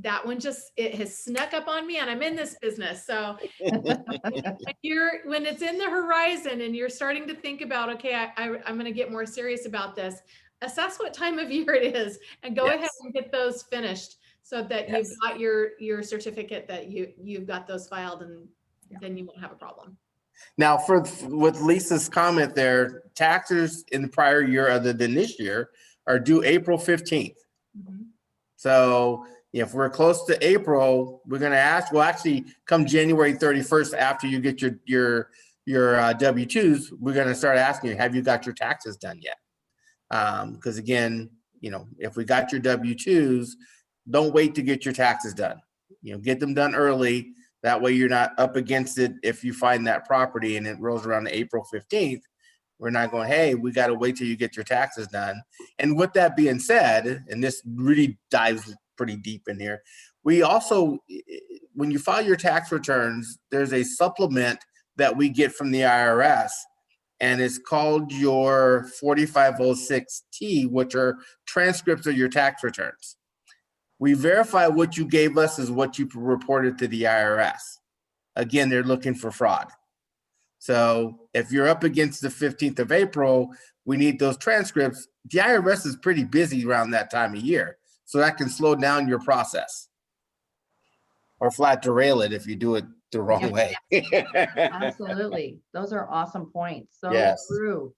That one just, it has snuck up on me, and I'm in this business. So when it's in the horizon and you're starting to think about, okay, I'm going to get more serious about this, assess what time of year it is and go ahead and get those finished so that you've got your certificate that you've got those filed, and then you won't have a problem. Now, with Lisa's comment there, taxes in the prior year other than this year are due April 15th. So if we're close to April, we're going to ask, well, actually come January 31st, after you get your W-2s, we're going to start asking you, have you got your taxes done yet? Because again, if we got your W-2s, don't wait to get your taxes done. Get them done early. That way you're not up against it. If you find that property and it rolls around to April 15th, we're not going, hey, we got to wait till you get your taxes done. And with that being said, and this really dives pretty deep in here, we also, when you file your tax returns, there's a supplement that we get from the IRS, and it's called your 4506T, which are transcripts of your tax returns. We verify what you gave us is what you reported to the IRS. Again, they're looking for fraud. So if you're up against the 15th of April, we need those transcripts. The IRS is pretty busy around that time of year, so that can slow down your process or flat derail it if you do it the wrong way. Absolutely. Those are awesome points. So true.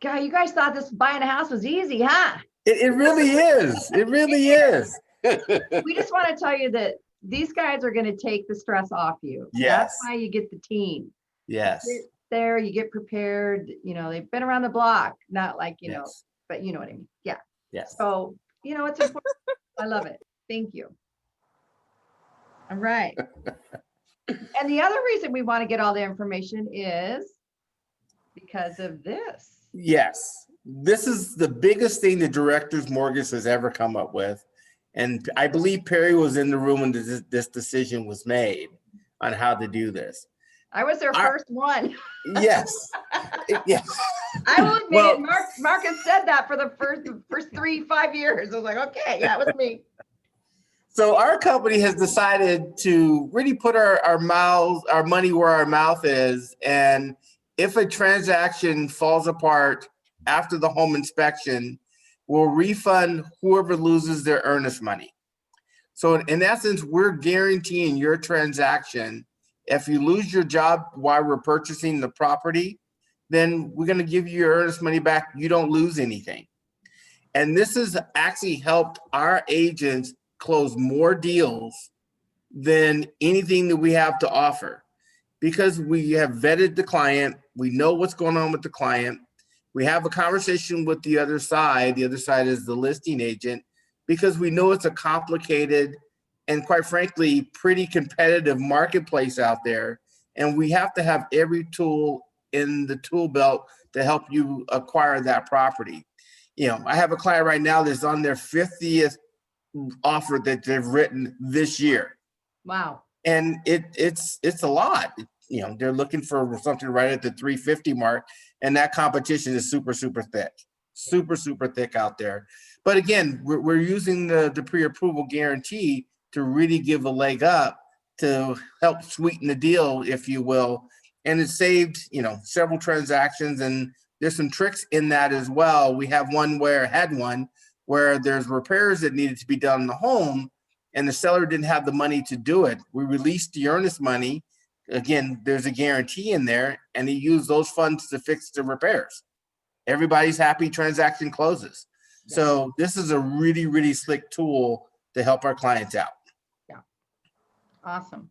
God, you guys thought this buying a house was easy, huh? It really is. It really is. We just want to tell you that these guys are going to take the stress off you. That's why you get the team. Yes. You get there, you get prepared. They've been around the block, not like, know, but you know what I mean? Yeah. Yes. So, it's important. I love it. Thank you. All right. And the other reason we want to get all the information is because of this. Yes. This is the biggest thing the Director's Mortgage has ever come up with. And I believe Perry was in the room when this decision was made on how to do this. I was their first one. Yes. Yes. I will admit it. Mark has said that for the first 3-5 years. I was like, okay, yeah, it was me. So our company has decided to really put our money where our mouth is. And if a transaction falls apart after the home inspection, we'll refund whoever loses their earnest money. So in essence, we're guaranteeing your transaction. If you lose your job while we're purchasing the property, then we're going to give you your earnest money back. You don't lose anything. And this has actually helped our agents close more deals than anything that we have to offer, because we have vetted the client. We know what's going on with the client. We have a conversation with the other side. The other side is the listing agent, because we know it's a complicated and, quite frankly, pretty competitive marketplace out there. And we have to have every tool in the tool belt to help you acquire that property. I have a client right now that's on their 50th offer that they've written this year. Wow. And it's a lot. They're looking for something right at the 350 mark, and that competition is super thick, super thick out there. But again, we're using the pre-approval guarantee to really give a leg up to help sweeten the deal, if you will. And it saved, several transactions, and there's some tricks in that as well. We have one where there's repairs that needed to be done in the home, and the seller didn't have the money to do it. We released the earnest money. Again, there's a guarantee in there, and he used those funds to fix the repairs. Everybody's happy, transaction closes. So this is a really slick tool to help our clients out. Yeah. Awesome.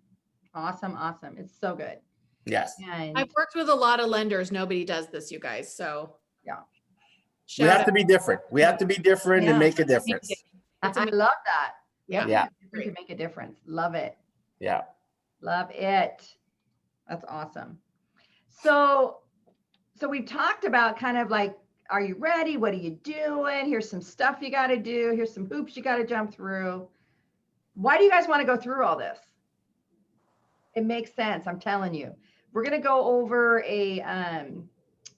It's so good. Yes. And I've worked with a lot of lenders. Nobody does this, you guys. So yeah. We have to be different. We have to be different and make a difference. I love that. Yep. Yeah. We can make a difference. Love it. Yeah. Love it. That's awesome. So we've talked about kind of like, are you ready? What are you doing? Here's some stuff you got to do. Here's some hoops you got to jump through. Why do you guys want to go through all this? It makes sense. I'm telling you. We're going to go over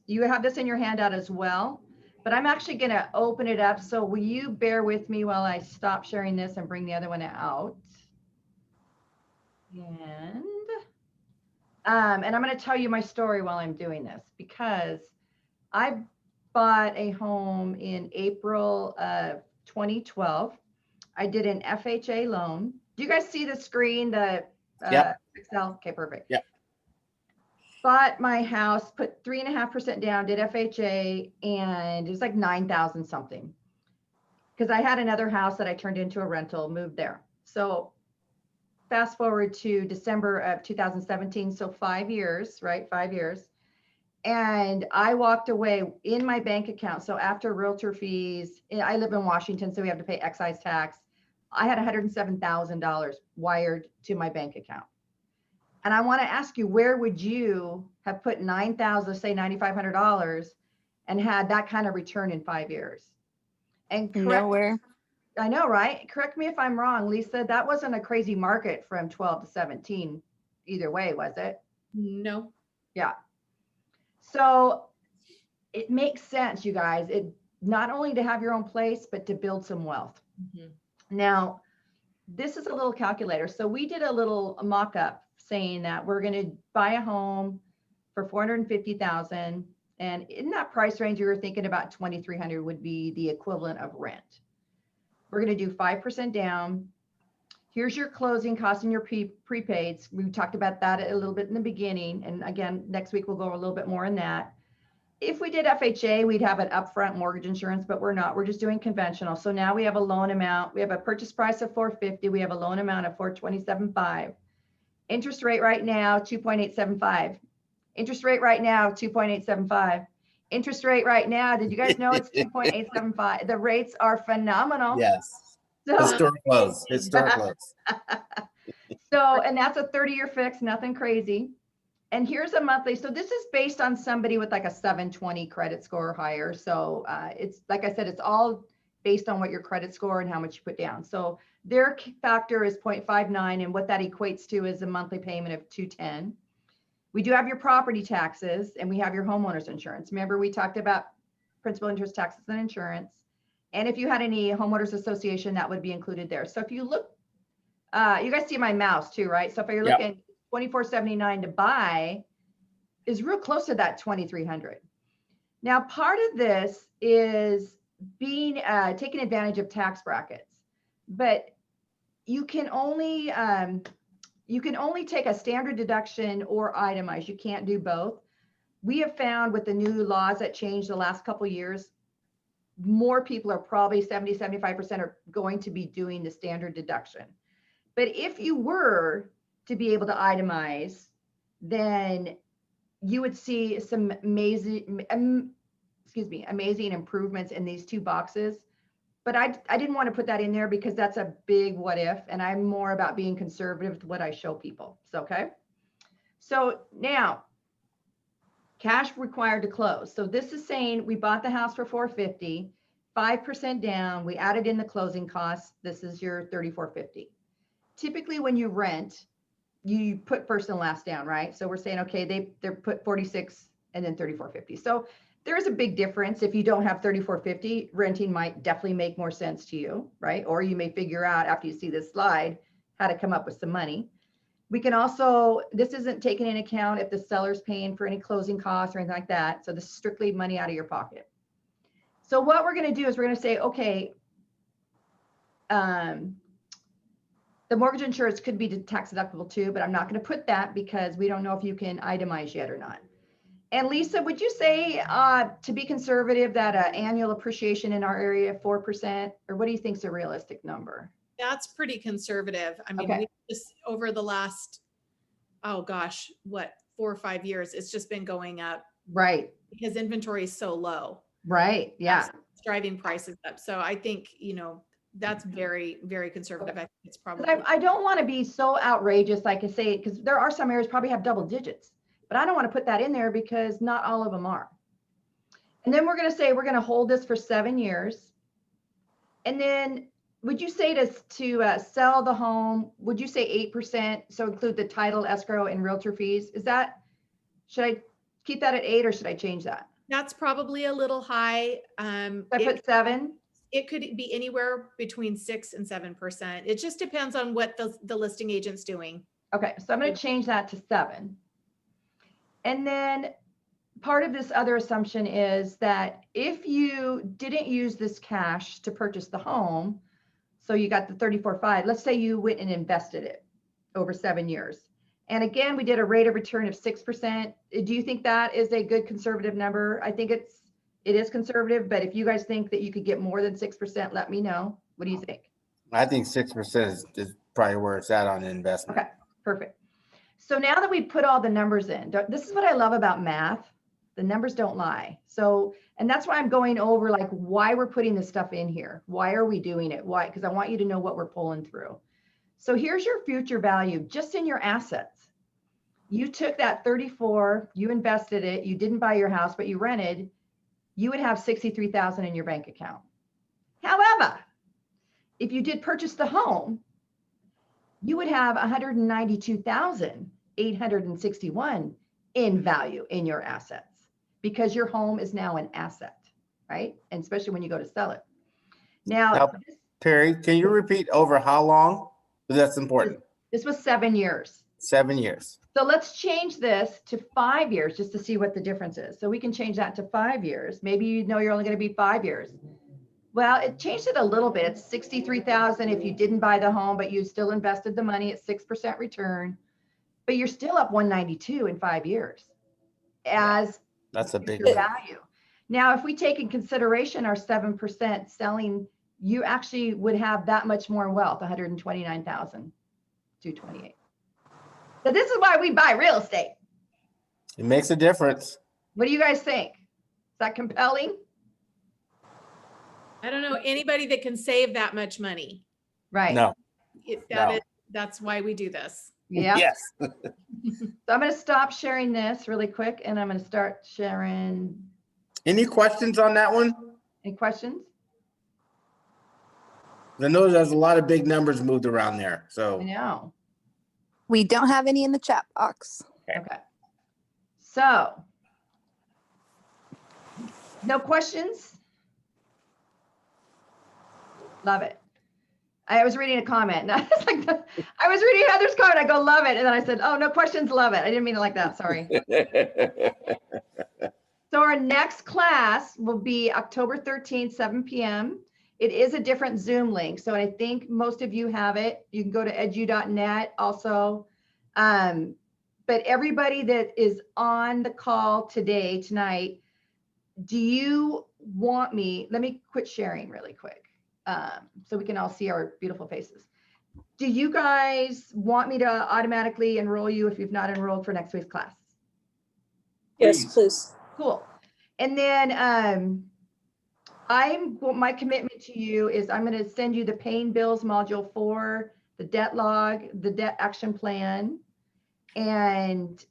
you have this in your handout as well, but I'm actually going to open it up. So will you bear with me while I stop sharing this and bring the other one out? And I'm going to tell you my story while I'm doing this, because I bought a home in April of 2012. I did an FHA loan. Do you guys see the screen, the Excel? Okay, perfect. Yep. Bought my house, put 3.5% down, did FHA, and it was like 9,000 something. Because I had another house that I turned into a rental, moved there. So fast forward to December of 2017. So 5 years, right? 5 years. And I walked away in my bank account. So after realtor fees, I live in Washington, so we have to pay excise tax. I had $107,000 wired to my bank account. And I want to ask you, where would you have put $9,000, say $9,500, and had that kind of return in 5 years? And Nowhere. I know, right? Correct me if I'm wrong, Lisa. That wasn't a crazy market from 12 to 17 either way, was it? No. Yeah. So it makes sense, you guys. It not only to have your own place, but to build some wealth. Mm-hmm. Now, this is a little calculator. So we did a little mock-up saying that we're going to buy a home for $450,000, and in that price range, you were thinking about $2,300 would be the equivalent of rent. We're going to do 5% down. Here's your closing costs and your prepaids. We talked about that a little bit in the beginning, and again, next week we'll go a little bit more in that. If we did FHA, we'd have an upfront mortgage insurance, but we're not. We're just doing conventional. So now we have a loan amount. We have a purchase price of $450,000. We have a loan amount of $427,500. Interest rate right now, 2.875. Interest rate right now, 2.875. Interest rate right now, did you guys know it's 2.875? The rates are phenomenal. Yes. So, historic lows. So, and that's a 30-year fix, nothing crazy. And here's a monthly. So this is based on somebody with like a 720 credit score or higher. So it's, like I said, it's all based on what your credit score and how much you put down. So their factor is 0.59, and what that equates to is a monthly payment of $210. We do have your property taxes, and we have your homeowner's insurance. Remember, we talked about principal, interest, taxes, and insurance. And if you had any homeowners association, that would be included there. So if you look, you guys see my mouse too, right? So if you're looking, $2,479 to buy is real close to that $2,300. Now, part of this is being taking advantage of tax brackets, but you can only take a standard deduction or itemize. You can't do both. We have found with the new laws that changed the last couple of years, more people are probably 70-75% are going to be doing the standard deduction. But if you were to be able to itemize, then you would see some amazing improvements in these two boxes. But I didn't want to put that in there because that's a big what if, and I'm more about being conservative with what I show people. So, okay. So now, cash required to close. So this is saying we bought the house for $450,000, 5% down. We added in the closing costs. This is your $3,450. Typically, when you rent, you put first and last down, right? So we're saying, okay, they're put 46 and then 3450. So there is a big difference. If you don't have 3450, renting might definitely make more sense to you, right? Or you may figure out after you see this slide how to come up with some money. We can also, this isn't taking into account if the seller's paying for any closing costs or anything like that. So this is strictly money out of your pocket. So what we're going to do is we're going to say, okay, the mortgage insurance could be tax deductible too, but I'm not going to put that because we don't know if you can itemize yet or not. And Lisa, would you say to be conservative that annual appreciation in our area 4%, or what do you think is a realistic number? That's pretty conservative. I mean, Okay. we just over the last, oh gosh, what, 4 or 5 years, it's just been going up. Right. Because inventory is so low. Right. Yeah. That's driving prices up. So I think, that's very, very conservative. I think it's probably. I don't want to be so outrageous, like I say, because there are some areas probably have double digits, but I don't want to put that in there because not all of them are. And then we're going to say we're going to hold this for 7 years. And then would you say to sell the home, would you say 8%? So include the title, escrow, and realtor fees? Should I keep that at 8 or should I change that? That's probably a little high. Should I put 7? It could be anywhere between 6 and 7%. It just depends on what the listing agent's doing. Okay, so I'm going to change that to 7. And then part of this other assumption is that if you didn't use this cash to purchase the home, so you got the 34.5, let's say you went and invested it over 7 years. And again, we did a rate of return of 6%. Do you think that is a good conservative number? I think it is conservative, but if you guys think that you could get more than 6%, let me know. What do you think? I think 6% is probably where it's at on investment. Okay, perfect. So now that we put all the numbers in, this is what I love about math. The numbers don't lie. So, and that's why I'm going over like why we're putting this stuff in here. Why are we doing it? Why? Because I want you to know what we're pulling through. So here's your future value just in your assets. You took that 34, you invested it, you didn't buy your house, but you rented, you would have 63,000 in your bank account. However, if you did purchase the home, you would have 192,861 in value in your assets because your home is now an asset, right? And especially when you go to sell it. Now Perry, can you repeat over how long? Because that's important. This was 7 years. 7 years. So let's change this to 5 years just to see what the difference is. So we can change that to 5 years. Maybe you know you're only going to be 5 years. Well, it changed it a little bit. It's 63,000 if you didn't buy the home, but you still invested the money at 6% return. But you're still up 192 in 5 years as that's a big value. Now, if we take in consideration our 7% selling, you actually would have that much more wealth, 129,228. So this is why we buy real estate. It makes a difference. What do you guys think? Is that compelling? I don't know anybody that can save that much money. Right. No. That's why we do this. Yeah. Yes. So I'm going to stop sharing this really quick and I'm going to start sharing. Any questions on that one? Any questions? I know there's a lot of big numbers moved around there. So I know. We don't have any in the chat box. Okay. So no questions? Love it. I was reading a comment. And I was reading Heather's comment. I go, love it. And then I said, oh, no questions, love it. I didn't mean it like that. Sorry. So our next class will be October 13th, 7 p.m. It is a different Zoom link. So I think most of you have it. You can go to edu.net also. But everybody that is on the call tonight, do you want me, let me quit sharing really quick. So we can all see our beautiful faces. Do you guys want me to automatically enroll you if you've not enrolled for next week's class? Yes, please. Cool. And then my commitment to you is I'm going to send you the paying bills module 4, the debt log, the debt action plan, and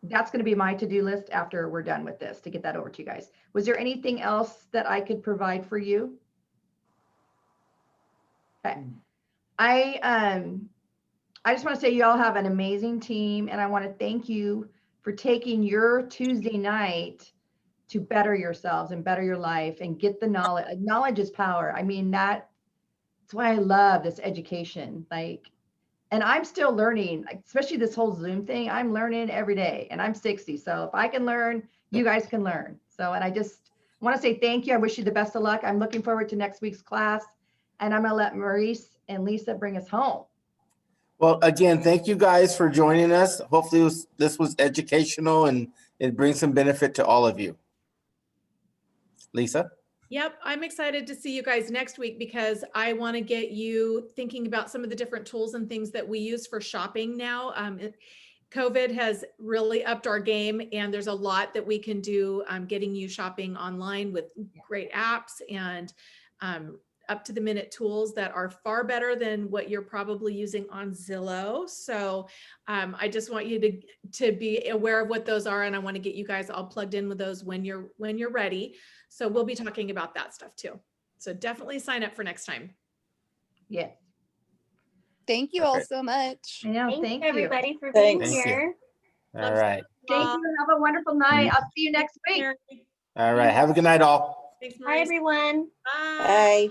that's going to be my to-do list after we're done with this to get that over to you guys. Was there anything else that I could provide for you? Okay. I just want to say you all have an amazing team, and I want to thank you for taking your Tuesday night to better yourselves and better your life and get the knowledge. Knowledge is power. I mean, that's why I love this education. And I'm still learning, especially this whole Zoom thing. I'm learning every day, and I'm 60. So if I can learn, you guys can learn. So, and I just want to say thank you. I wish you the best of luck. I'm looking forward to next week's class, and I'm going to let Maurice and Lisa bring us home. Well, again, thank you guys for joining us. Hopefully this was educational and it brings some benefit to all of you. Lisa? Yep, I'm excited to see you guys next week because I want to get you thinking about some of the different tools and things that we use for shopping now. COVID has really upped our game, and there's a lot that we can do getting you shopping online with great apps and up-to-the-minute tools that are far better than what you're probably using on Zillow. So I just want you to be aware of what those are, and I want to get you guys all plugged in with those when you're ready. So we'll be talking about that stuff too. So definitely sign up for next time. Yes. Thank you all Perfect. so much. I know. Thanks Thank you. everybody for being Thanks. Thank you. here. All right. Thank you. Have a wonderful night. I'll see you next week. All right. Have a good night, all. Thanks, Bye Maurice. everyone. Bye. Bye.